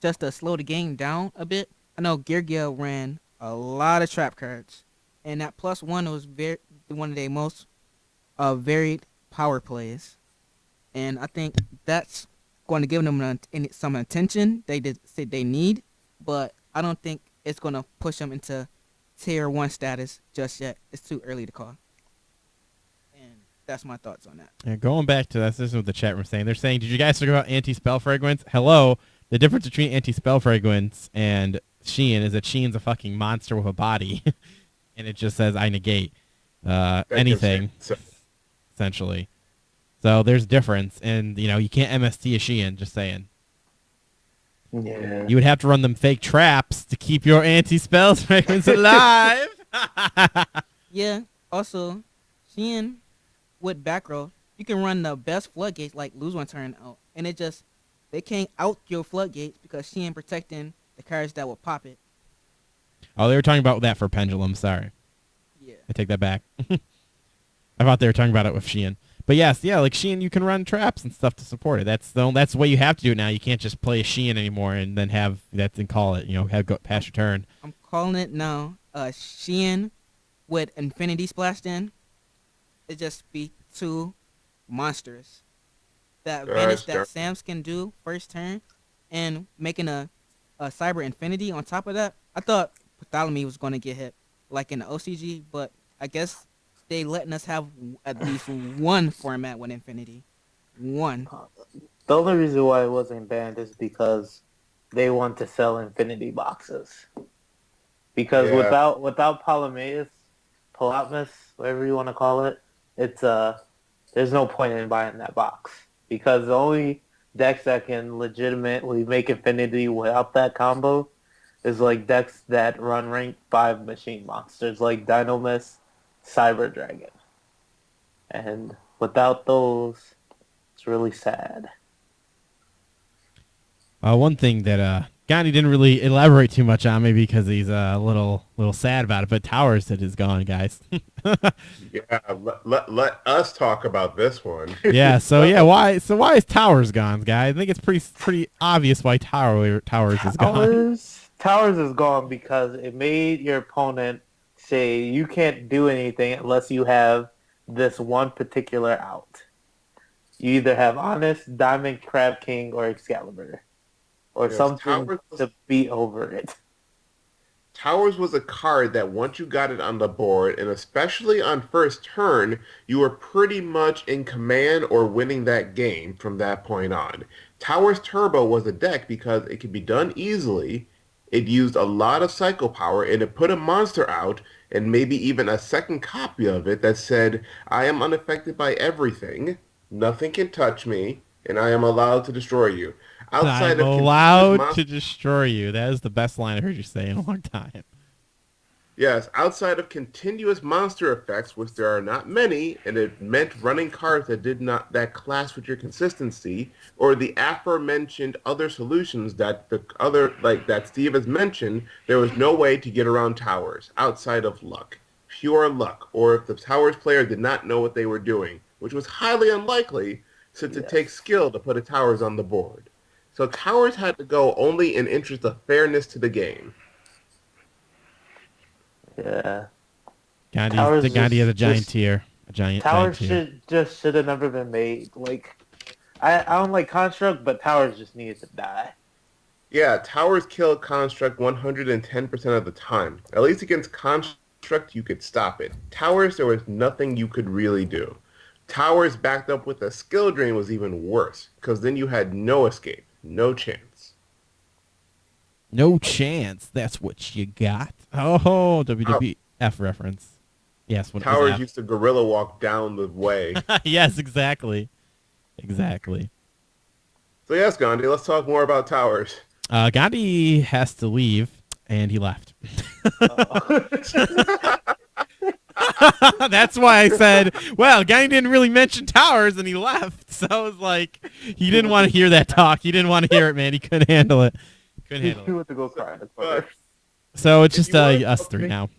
just to slow the game down a bit. I know Gear Gear ran a lot of trap cards, and that +1 was one of their most varied power plays. And I think that's going to give them some attention they did say they need, but I don't think it's going to push them into tier 1 status just yet. It's too early to call. And That's my thoughts on that. And going back to that, this is what the chat room saying. They're saying, did you guys talk about anti-spell fragrance? Hello. The difference between anti-spell fragrance and Shein is that Shein's a fucking monster with a body. And it just says, I negate anything, essentially. So there's difference. And, you can't MST a Shein, just saying. Yeah. You would have to run them fake traps to keep your anti-spell fragrance alive. Yeah. Also, Shein with back row, you can run the best floodgates like lose one turn out, and they can't out your floodgates because Shein protecting the cards that will pop it. Oh, they were talking about that for Pendulum. Sorry. Yeah. I take that back. I thought they were talking about it with Shein. But yes, yeah, like Shein, you can run traps and stuff to support it. That's the way you have to do it now. You can't just play a Shein anymore and then have that and call it. Have go past your turn. I'm calling it now. Shein with Infinity splashed in. It just be two monsters. That advantage that Sam's can do first turn, and making a Cyber Infinity on top of that. I thought Bartholomew was going to get hit like in the OCG, but I guess they letting us have at least one format with Infinity. One. The only reason why it wasn't banned is because they want to sell Infinity boxes. Because without Palameus, whatever you want to call it, it's there's no point in buying that box. Because the only decks that can legitimately make Infinity without that combo is like decks that run rank 5 machine monsters like Dynamis, Cyber Dragon. And without those, it's really sad. One thing that Gandhi didn't really elaborate too much on, maybe because he's a little sad about it, but Towers is gone, guys. Yeah, let us talk about this one. Yeah, why is Towers gone, guys? I think it's pretty obvious why Towers is gone. Towers is gone because it made your opponent say you can't do anything unless you have this one particular out. You either have Honest, Diamond, Crab King, or Excalibur. Or something to beat over it. Towers was a card that once you got it on the board, and especially on first turn, you were pretty much in command or winning that game from that point on. Towers Turbo was a deck because it could be done easily. It used a lot of Psycho Power, and it put a monster out, and maybe even a second copy of it that said, I am unaffected by everything, nothing can touch me, and I am allowed to destroy you. I'm allowed to destroy you. That is the best line I've heard you say in a long time. Yes, outside of continuous monster effects, which there are not many, and it meant running cards that clash with your consistency, or the aforementioned other solutions that that Steve has mentioned, there was no way to get around Towers outside of luck. Pure luck, or if the Towers player did not know what they were doing, which was highly unlikely since it takes skill to put a Towers on the board. So Towers had to go only in interest of fairness to the game. Yeah. Gandhi has a giant tier. Towers should have never been made. Like, I don't like Construct, but Towers just needed to die. Yeah, Towers killed Construct 110% of the time. At least against Construct, you could stop it. Towers, there was nothing you could really do. Towers backed up with a skill drain was even worse, because then you had no escape. No chance. No chance. That's what you got. Oh, WWF reference. Yes. When Towers used to gorilla walk down the way. Yes, exactly. Exactly. So yes, Gandhi, let's talk more about Towers. Gandhi has to leave, and he left. That's why I said, well, Gandhi didn't really mention Towers, and he left. So I was like, he didn't want to hear that talk. He didn't want to hear it, man. He couldn't handle it. He went to go cry in the corner. So it's just us three now.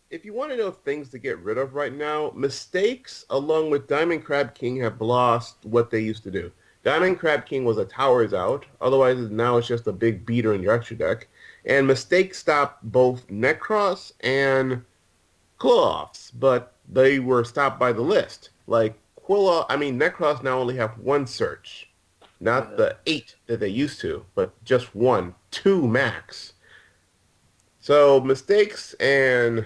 If you want to know things to get rid of right now, Mistakes, along with Diamond Crab King, have lost what they used to do. Diamond Crab King was a Towers out. Otherwise, now it's just a big beater in your extra deck. And Mistakes stopped both Necros and Quill-Offs, but they were stopped by the list. Like, Necros now only have one search. Not the 8 that they used to, but just 1. 2 max. So Mistakes and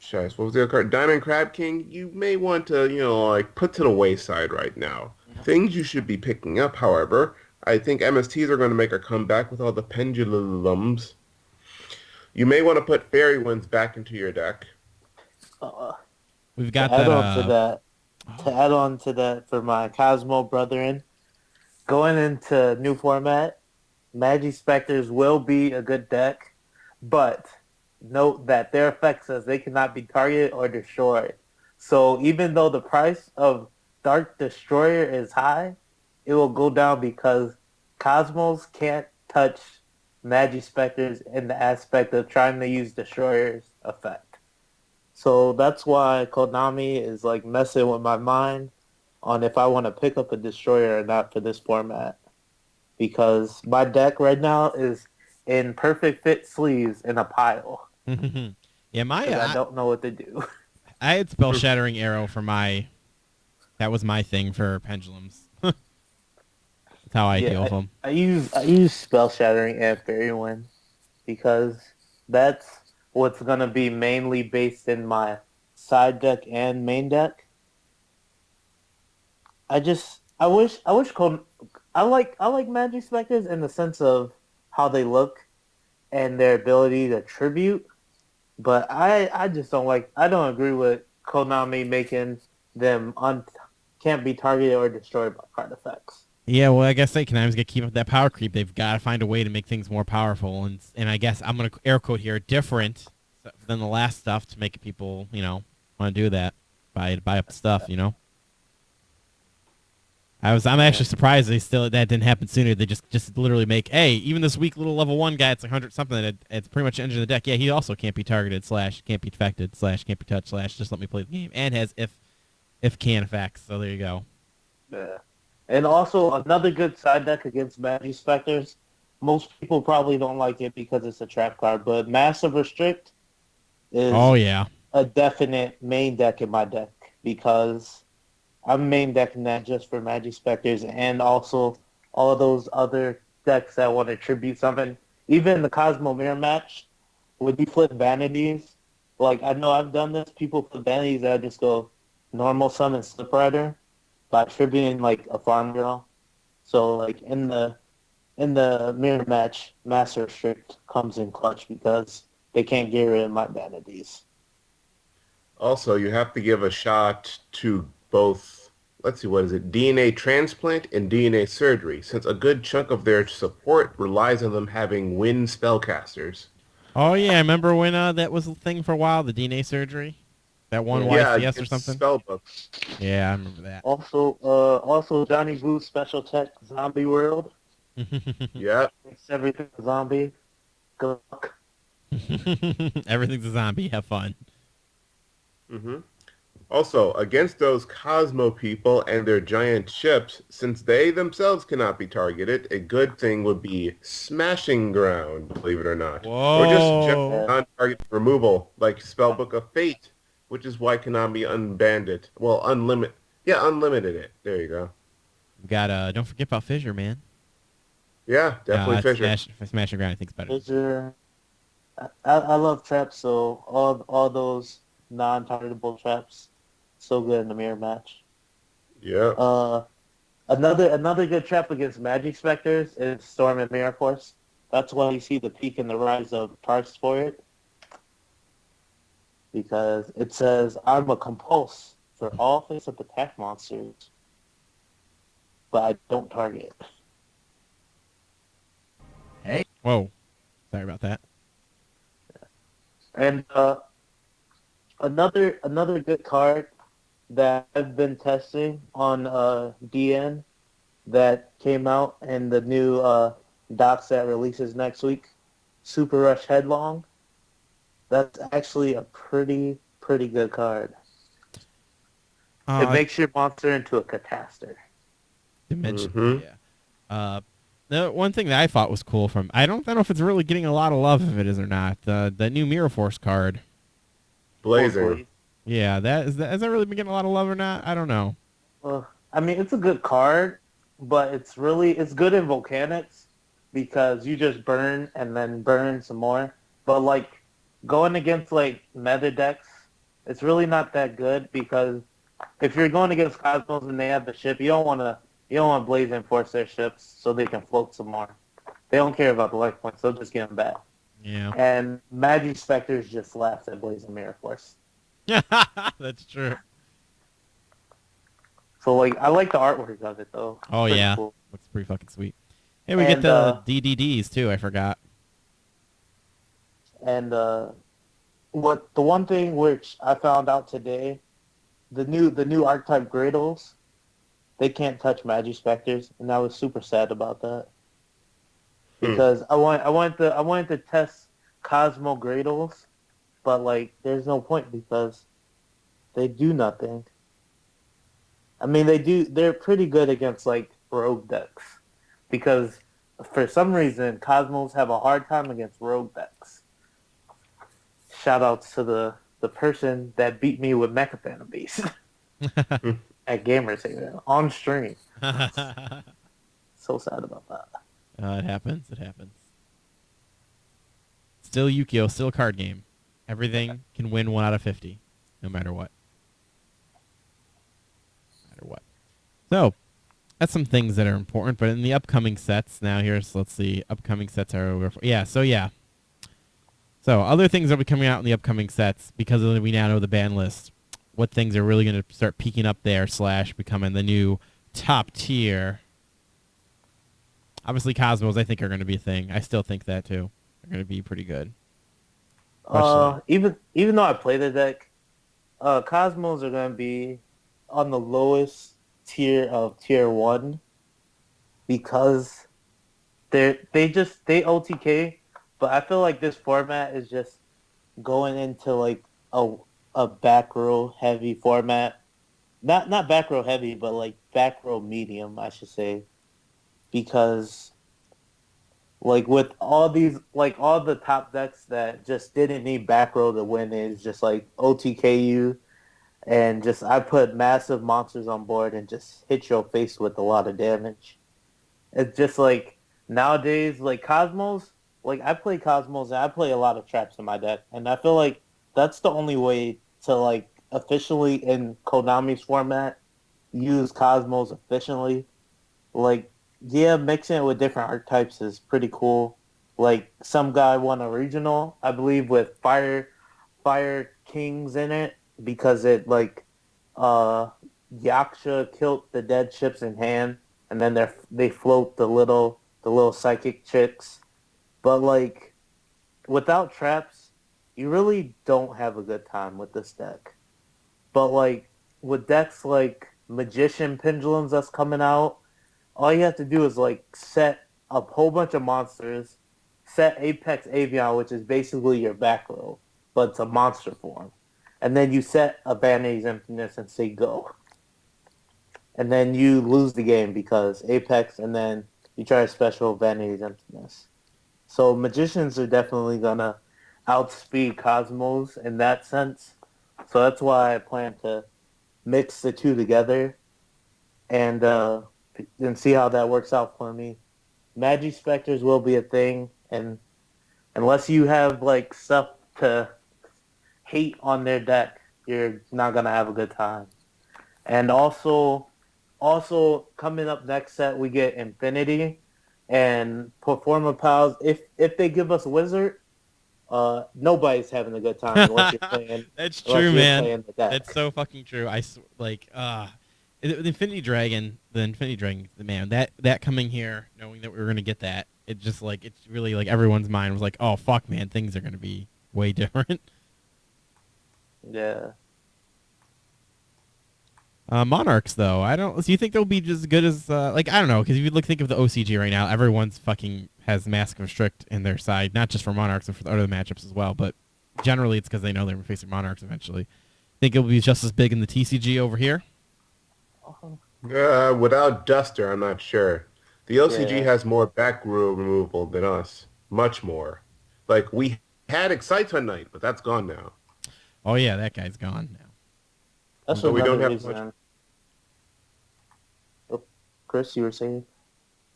Shice, what was the other card? Diamond Crab King, you may want to, like put to the wayside right now. Things you should be picking up, however, I think MSTs are going to make a comeback with all the pendulums. You may want to put Fairy Winds back into your deck. Uh, We've to got add that. on to that, for my Cosmo brethren, going into new format, Magi Specters will be a good deck, but note that their effect says they cannot be targeted or destroyed. So even though the price of Dark Destroyer is high, it will go down because Cosmos can't touch Magi Specters in the aspect of trying to use Destroyer's effect. So that's why Konami is like messing with my mind on if I want to pick up a Destroyer or not for this format. Because my deck right now is in perfect fit sleeves in a pile. Yeah, 'Cause I don't know what to do. I had Spell Shattering Arrow for my. That was my thing for pendulums. That's how I deal with them. I use Spell Shattering and Fairy Wind because that's what's gonna be mainly based in my side deck and main deck. I like Magic Specters in the sense of how they look and their ability to tribute, but I just I don't agree with Konami making them can't be targeted or destroyed by card effects. Yeah, well, I guess they can always get keep up that power creep. They've got to find a way to make things more powerful, and I guess I'm gonna air quote here different than the last stuff to make people want to do that, buy up the stuff. I'm actually surprised that didn't happen sooner. They just literally make even this weak little level 1 guy, it's like 100 something that it's pretty much engine the deck. Yeah, he also can't be targeted / can't be affected / can't be touched / just let me play the game, and has if can effects. So there you go. Yeah. And also another good side deck against Magic Specters. Most people probably don't like it because it's a trap card, but Massive Restrict is a definite main deck in my deck because I'm main decking that just for Magic Specters and also all of those other decks that want to tribute something. Even the Cosmo Mirror match, when you flip Vanities, like I know I've done this, people flip Vanities that I just go normal summon Slip Rider by tributing like a farm girl. So like in the mirror match, Master Restrict comes in clutch because they can't get rid of my Vanities. Also, you have to give a shot to both, let's see, what is it, DNA transplant and DNA surgery, since a good chunk of their support relies on them having wind spellcasters. Oh yeah, I remember when that was a thing for a while, the DNA surgery, that one YCS or something. Spellbooks. Yeah, I remember that. Also Johnny Boo's special tech Zombie World. Yeah. Makes everything a zombie. Good luck. Everything's a zombie. Have fun. Mm-hmm. Also, against those Cosmo people and their giant ships, since they themselves cannot be targeted, a good thing would be Smashing Ground, believe it or not. Whoa. Or just general non-target removal, like Spellbook of Fate, which is why Konami unbanned it. Well, unlimited it. There you go. We got don't forget about Fissure, man. Yeah, definitely Fissure. Smashing Ground, I think, is better. Fissure. I love traps, so all those non-targetable traps, so good in the mirror match. Yeah. Another good trap against Magic Specters is Storm and Mirror Force. That's why you see the peak and the rise of targets for it. Because it says, I'm a compulse for all face-up attack monsters, but I don't target. Whoa. Sorry about that. And another good card that I've been testing on DN that came out in the new docs that releases next week, Super Rush Headlong. That's actually a pretty good card. It makes your monster into a catastor. Dimension. Mm-hmm. Yeah. The one thing that I thought was cool from I don't know if it's really getting a lot of love if it is or not. The new Mirror Force card. Blazing. Yeah, has that really been getting a lot of love or not? I don't know. Well, I mean, it's a good card, but it's good in Volcanics because you just burn and then burn some more. But like going against like meta decks it's really not that good because if you're going against Cosmos and they have the ship, you don't want Blaze to enforce their ships so they can float some more. They don't care about the life points; they'll just get them back. Yeah. And Magi Spectres just laughs at Blaze and Mirror Force. That's true. So like, I like the artwork of it though. It's Oh pretty yeah, cool. looks pretty fucking sweet. Hey, we get And, the DDDs too. I forgot. And the one thing which I found out today, the new archetype Gradles, they can't touch Magi Spectres, and I was super sad about that because I wanted to test Cosmo Gradles, but like there's no point because they do nothing. I mean they're pretty good against like rogue decks because for some reason Cosmos have a hard time against rogue decks. Shout outs to the person that beat me with Mecha Phantom Beast at Gamers Haven on stream. So sad about that. It happens. It happens. Still Yu-Gi-Oh! Still a card game. Everything can win 1 out of 50, no matter what. No matter what. So, that's some things that are important. But in the upcoming sets, now let's see. Upcoming sets are over. So other things that will be coming out in the upcoming sets because we now know the ban list. What things are really going to start peaking up there / becoming the new top tier. Obviously, Cosmos, I think, are going to be a thing. I still think that, too. They're going to be pretty good. Even though I play the deck, Cosmos are going to be on the lowest tier of tier 1 because they OTK, but I feel like this format is just going into like a back row heavy format. Not back row heavy, but like back row medium, I should say. Because like with all the top decks that just didn't need back row to win is just like OTKU and just I put massive monsters on board and just hit your face with a lot of damage. It's just like nowadays like Cosmos, like I play Cosmos and I play a lot of traps in my deck and I feel like that's the only way to like officially in Konami's format use Cosmos efficiently. Like yeah, mixing it with different archetypes is pretty cool. Like some guy won a regional, I believe, with Fire Kings in it because it like Yaksha killed the dead ships in hand, and then they float the little psychic chicks. But like without traps, you really don't have a good time with this deck. But like with decks like Magician Pendulums that's coming out, all you have to do is like set a whole bunch of monsters, set Apex Avion, which is basically your back row, but it's a monster form. And then you set a Vanity's Emptiness and say go. And then you lose the game because Apex and then you try a special Vanity's Emptiness. So Magicians are definitely gonna outspeed Cosmos in that sense. So that's why I plan to mix the two together and see how that works out for me. Magi Spectres will be a thing, and unless you have like stuff to hate on their deck, you're not gonna have a good time. And also coming up next set, we get Infinity and Performa Pals. If they give us Wizard, nobody's having a good time unless you're playing. That's true, man. Playing the deck. That's so fucking true. The Infinity Dragon, man, that coming here, knowing that we were gonna get that, it just like it's really like everyone's mind was like, oh fuck, man, things are gonna be way different. Yeah. Monarchs though, do you think they'll be just as good as I don't know, because if you think of the OCG right now, everyone's fucking has Mask of Strict in their side, not just for Monarchs but for the other matchups as well, but generally it's because they know they're facing Monarchs eventually. Think it'll be just as big in the TCG over here? Without Duster, I'm not sure. The OCG Yeah. has more back row removal than us. Much more. Like, we had Excite one night, but that's gone now. Oh yeah, that guy's gone now. That's So we another don't have reason. much- Oh, Chris, you were saying?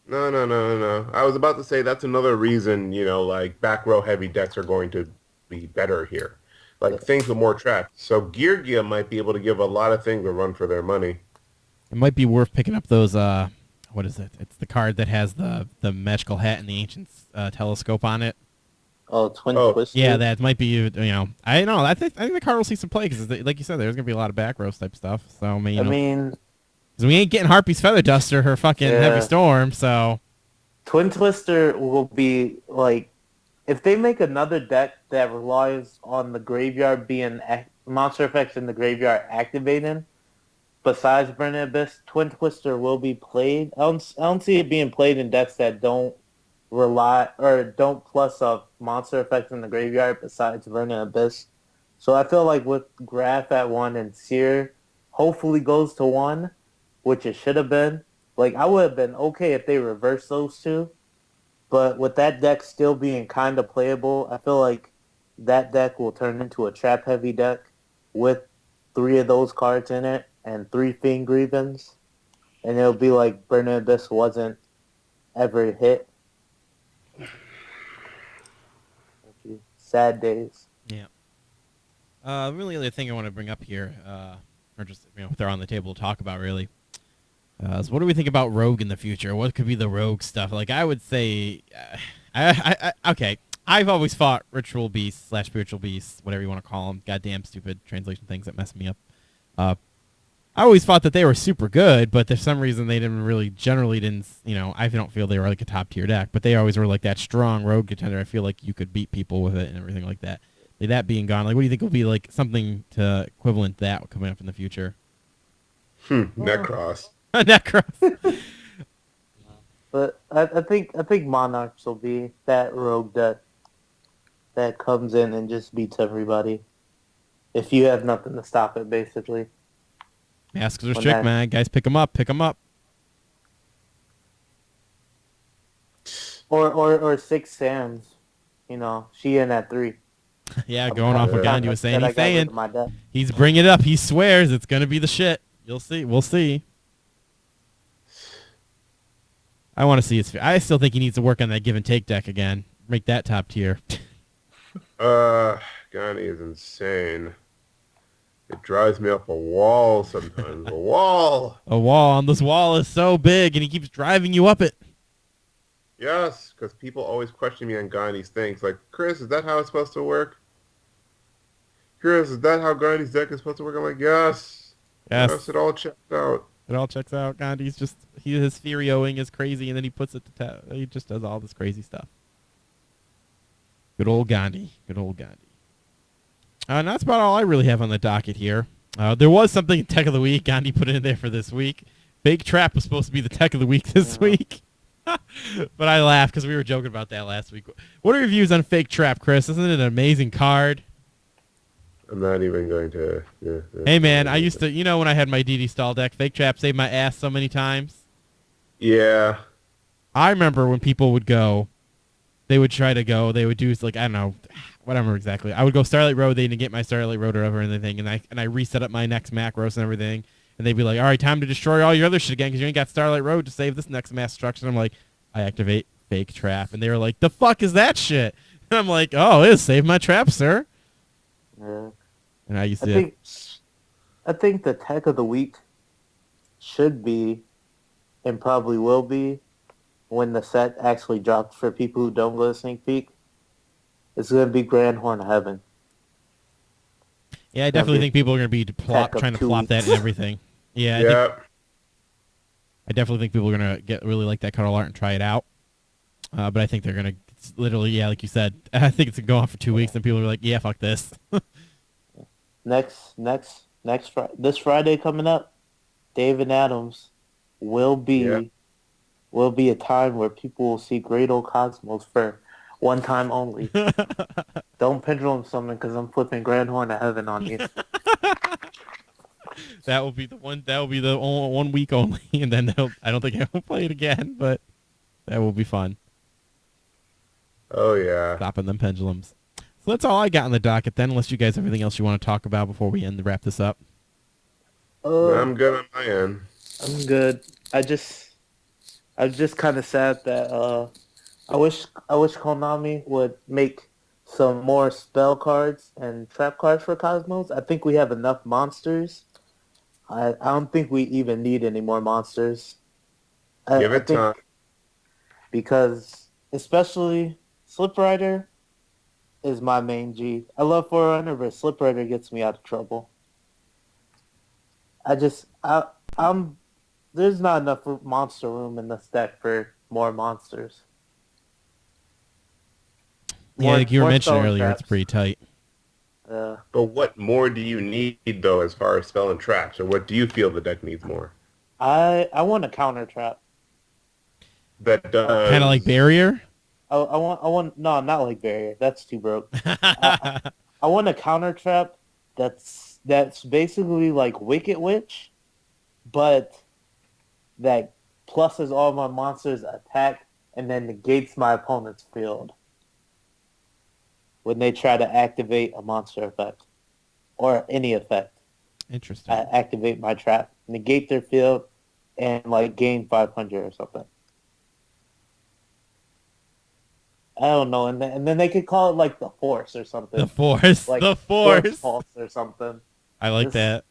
No. I was about to say that's another reason, like, back row heavy decks are going to be better here. like things with more traps. So Gear might be able to give a lot of things a run for their money. It might be worth picking up those. What is it? It's the card that has the magical hat and the ancient telescope on it. Oh, Twin Oh, Twister. Yeah, that might be. I know. I think the card will see some play because, like you said, there's gonna be a lot of back rows type stuff. So I mean, 'cause we ain't getting Harpy's Feather Duster, her fucking Yeah. Heavy Storm. So Twin Twister will be like, if they make another deck that relies on the graveyard being monster effects in the graveyard activating, besides Burning Abyss, Twin Twister will be played. I don't see it being played in decks that don't rely or don't plus up monster effects in the graveyard besides Burning Abyss. So I feel like with Graph at 1 and Seer hopefully goes to 1, which it should have been. Like, I would have been okay if they reversed those two. But with that deck still being kind of playable, I feel like that deck will turn into a trap-heavy deck with 3 of those cards in it and 3 Fiend Grievance. And it'll be like Burning Abyss wasn't ever hit. Sad days. yeah. Really, the other thing I want to bring up here, or just throw on the table to talk about, really, is what do we think about Rogue in the future? What could be the Rogue stuff? Like, I would say, okay, I've always fought Ritual Beasts / Spiritual Beasts, whatever you want to call them. Goddamn stupid translation things that mess me up. I always thought that they were super good, but for some reason they generally didn't, I don't feel they were like a top tier deck, but they always were like that strong rogue contender. I feel like you could beat people with it and everything like that. Like, that being gone, like, what do you think will be like something to equivalent that coming up in the future? Necros. Necros. But I think Monarchs will be that rogue that comes in and just beats everybody. If you have nothing to stop it, basically. Masks are strict, man. Guys, pick them up. Pick them up. Or Six Sands. She in at 3. Yeah, going off what Gandhi was saying. That I He's got rid saying of my deck. he's bringing it up. He swears it's going to be the shit. You'll see. We'll see. I want to see his. I still think he needs to work on that give and take deck again. Make that top tier. Gandhi is insane. It drives me up a wall sometimes. A wall. A wall. And this wall is so big, and he keeps driving you up it. Yes, because people always question me on Gandhi's things. Like, Chris, is that how it's supposed to work? Chris, is that how Gandhi's deck is supposed to work? I'm like, yes. Yes. It all checks out. It all checks out. Gandhi's just his Furioing is crazy, and then he puts it to he just does all this crazy stuff. Good old Gandhi. Good old Gandhi. And that's about all I really have on the docket here. There was something in Tech of the Week. Gandhi put in there for this week. Fake Trap was supposed to be the Tech of the Week this week. But I laughed because we were joking about that last week. What are your views on Fake Trap, Chris? Isn't it an amazing card? I'm not even going to... Yeah, Hey, man, I used to... when I had my DD Stall deck, Fake Trap saved my ass so many times. Yeah. I remember when people would go... They would try to go... They would do, like, I don't know... Whatever exactly. I would go Starlight Road. They didn't get my Starlight Road or anything, and I reset up my next macros and everything. And they'd be like, all right, time to destroy all your other shit again because you ain't got Starlight Road to save this next mass destruction. I'm like, I activate Fake Trap. And they were like, the fuck is that shit? And I'm like, oh, it saved my trap, sir. Yeah. And I used to... I think the Tech of the Week should be, and probably will be, when the set actually drops for people who don't go to Sneak Peek. It's going to be Grand Horn of Heaven. Yeah, I definitely think people are going to be trying to plop that and everything. Yeah, I definitely think people are going to really like that color art and try it out. But I think they're going to literally, yeah, like you said, I think it's going to go on for 2 weeks and people are like, yeah, fuck this. This Friday coming up, David Adams will be a time where people will see Great Old Cosmos for one time only. Don't pendulum summon because I'm flipping Grand Horn of Heaven on you. That will be the one. That will be the 1 week only, and then I don't think I will play it again. But that will be fun. Oh yeah. Stopping them pendulums. So that's all I got on the docket then. Unless you guys have anything else you want to talk about before we wrap this up. I'm good on my end. I'm good. I'm just kind of sad that I wish Konami would make some more spell cards and trap cards for Cosmos. I think we have enough monsters. I don't think we even need any more monsters. Give I it think time. because especially Slip Rider is my main G. I love Forerunner, but Slip Rider gets me out of trouble. I'm there's not enough monster room in this deck for more monsters. Yeah, like you were More mentioning spell and earlier, it's traps. pretty tight. But what more do you need, though, as far as spell and traps? Or what do you feel the deck needs more? I want a counter trap. That Kind of like does... barrier. I want no, not like barrier. That's too broke. I, I want a counter trap that's basically like Wicked Witch, but that pluses all my monsters attack and then negates my opponent's field when they try to activate a monster effect or any effect. Interesting. Activate my trap, negate their field, and like gain 500 or something. I don't know, and then they could call it like the Force or something, The Force. like The Force Force. Pulse or something. I like This- that.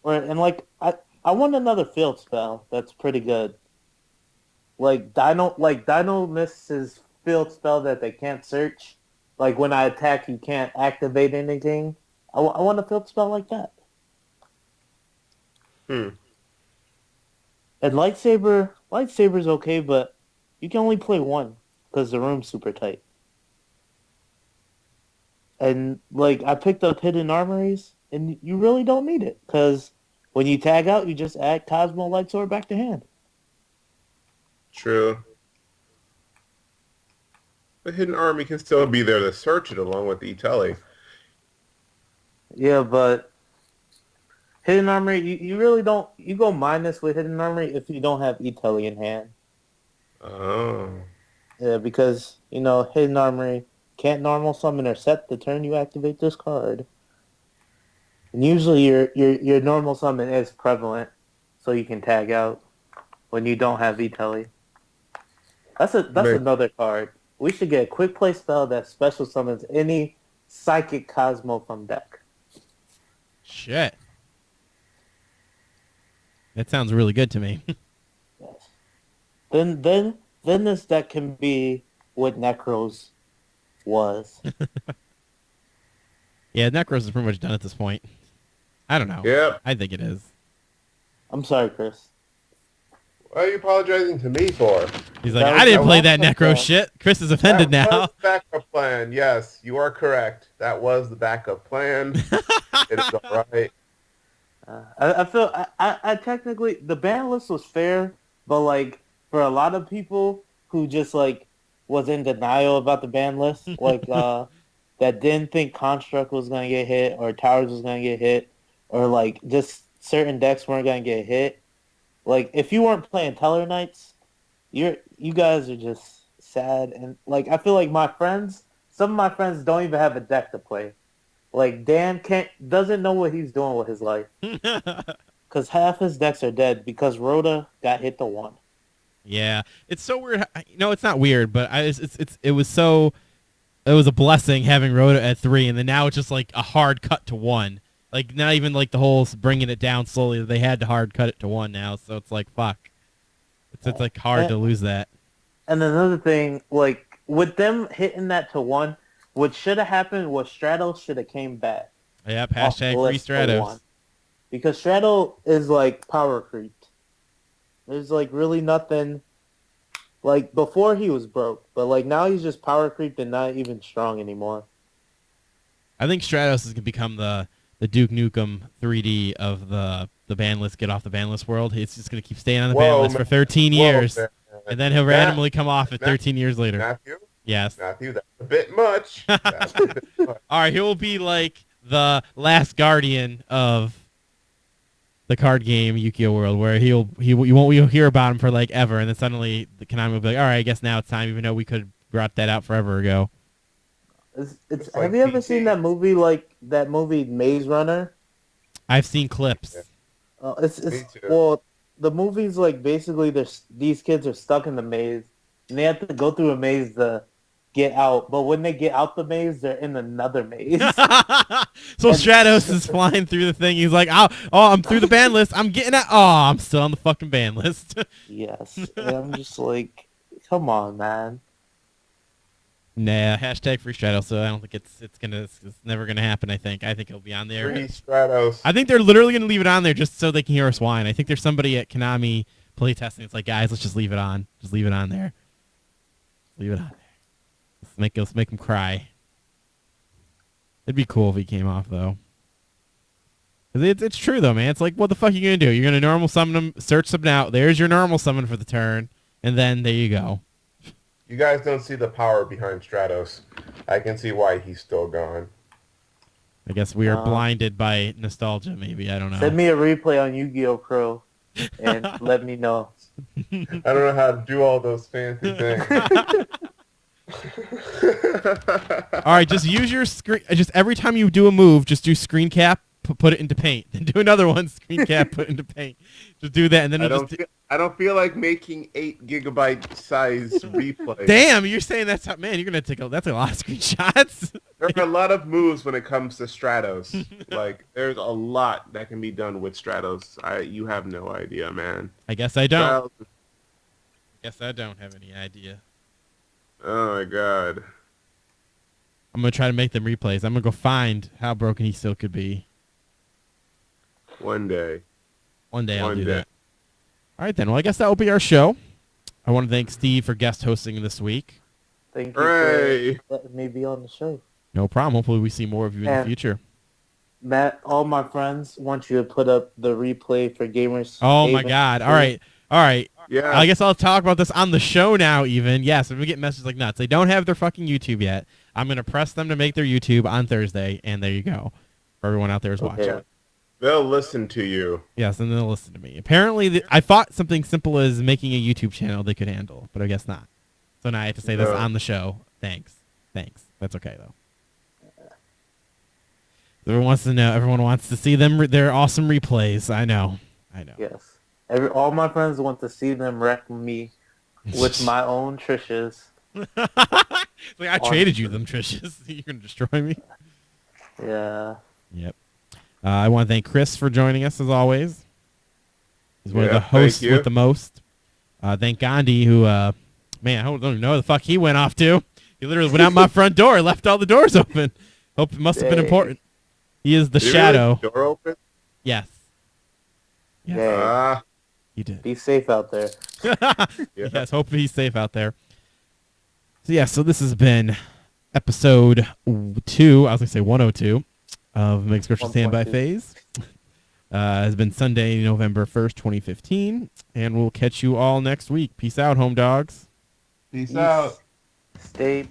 Or and like I want another field spell that's pretty good. Like Dino misses field spell that they can't search. Like when I attack, you can't activate anything. I want a field spell like that. Hmm. And lightsaber's okay, but you can only play one because the room's super tight. And like I picked up hidden armories, and you really don't need it because when you tag out, you just add Cosmo Lightsword back to hand. True. The hidden army can still be there to search it along with the Telly. Yeah, but hidden armory, you really don't. You go minus with hidden armory if you don't have Italy in hand. Oh. Yeah, because hidden armory can't normal summon or set the turn you activate this card. And usually your normal summon is prevalent, so you can tag out when you don't have Italy. That's Make- another card. We should get a quick play spell that special summons any psychic Cosmo from deck. Shit. That sounds really good to me. Yes. Then this deck can be what Necros was. Yeah, Necros is pretty much done at this point. I don't know. Yep. I think it is. I'm sorry, Chris. What are you apologizing to me for? He's like, That was- I didn't that play was that the Necro plan. shit. Chris is offended That now. was the backup plan. Yes, you are correct. That was the backup plan. It is all right. I feel I technically the ban list was fair, but like for a lot of people who just like was in denial about the ban list, like that didn't think Construct was gonna get hit or Towers was gonna get hit, or like just certain decks weren't gonna get hit. Like if you weren't playing Teller Knights, you guys are just sad, and like I feel like some of my friends don't even have a deck to play. Like Dan doesn't know what he's doing with his life because half his decks are dead because Rhoda got hit to 1. Yeah, it's so weird. It's not weird, but it was a blessing having Rhoda at 3, and then now it's just like a hard cut to 1. Like not even like the whole bringing it down slowly. They had to hard cut it to 1 now, so it's like fuck. It's like hard to lose that. And another thing, like with them hitting that to 1, what should have happened was Stratos should have came back. Yep, off the hashtag free list to Stratos. 1. Because Strato is like power creeped. There's like really nothing. Like before he was broke, but like now he's just power creeped and not even strong anymore. I think Stratos is gonna become the Duke Nukem 3D of the ban list. Get off the ban list world. It's just gonna keep staying on the ban Whoa, list for man. 13 Whoa, years, man. and then he'll randomly come off at 13 years later. Matthew, Yes. that's a bit much. That's a bit much. All right, he will be like the last guardian of the card game Yu-Gi-Oh world, where you'll hear about him for like ever, and then suddenly the Konami will be like, all right, I guess now it's time, even though we could have brought that out forever ago. It's like have you ever PT. seen that movie, like that movie Maze Runner? I've seen clips. Yeah. It's Me too. well, the movie's like basically these kids are stuck in the maze and they have to go through a maze to get out. But when they get out the maze, they're in another maze. So Stratos is flying through the thing. He's like, oh, I'm through the ban list. I'm getting out. Oh, I'm still on the fucking ban list. Yes. And I'm just like, come on, man. Nah, hashtag free Stratos. So I don't think it's never gonna happen. I think he'll be on there. Free Stratos. I think they're literally gonna leave it on there just so they can hear us whine. I think there's somebody at Konami playtesting. It's like, guys, let's just leave it on. Just leave it on there. Leave it on there. Let's make him cry. It'd be cool if he came off though. 'Cause it's true though, man. It's like, what the fuck are you gonna do? You're gonna normal summon him, search something out. There's your normal summon for the turn, and then there you go. You guys don't see the power behind Stratos. I can see why he's still gone. I guess we are blinded by nostalgia. Maybe I don't know. Send me a replay on Yu-Gi-Oh! Pro and let me know. I don't know how to do all those fancy things. All right, just use your screen. Just every time you do a move, just do screen cap, put it into paint. Then do another one, screen cap, put it into paint. Just do that, and then I don't feel like making 8 gigabyte size replays. Damn, you're saying that's how, man. You're gonna that's a lot of screenshots. There are a lot of moves when it comes to Stratos. Like, there's a lot that can be done with Stratos. You have no idea, man. I guess I don't. Guess I don't have any idea. Oh my god. I'm gonna try to make them replays. I'm gonna go find how broken he still could be. One day. One day I'll do that. All right then. Well, I guess that will be our show. I want to thank Steve for guest hosting this week. Thank you Hooray. for letting me be on the show. No problem. Hopefully we see more of you in the future. Matt, all my friends want you to put up the replay for Gamers. Oh my god. All right. Yeah. I guess I'll talk about this on the show now even. Yes, I'm getting messages like nuts. They don't have their fucking YouTube yet. I'm going to press them to make their YouTube on Thursday, and there you go. For everyone out there who's watching. They'll listen to you. Yes, and they'll listen to me. Apparently, I thought something simple as making a YouTube channel they could handle, but I guess not. So now I have to say this on the show. Thanks. That's okay, though. Everyone wants to know. Everyone wants to see their awesome replays. I know. Yes. All my friends want to see them wreck me with my own Trishas. Like, I traded you them Trishas. You're going to destroy me? Yeah. Yep. I want to thank Chris for joining us, as always. He's one of the hosts with the most. Thank Gandhi, who, man, I don't even know where the fuck he went off to. He literally went out my front door, left all the doors open. Hope it must have been important. He is the shadow. Really door open? Yes. Yeah. He did. Be safe out there. Yes, hope he's safe out there. So, yeah, so this has been episode 2. I was going to say 102 of Mega Scorcher Standby Phase. Has been Sunday, November 1st, 2015. And we'll catch you all next week. Peace out, home dogs. Peace out. Stay.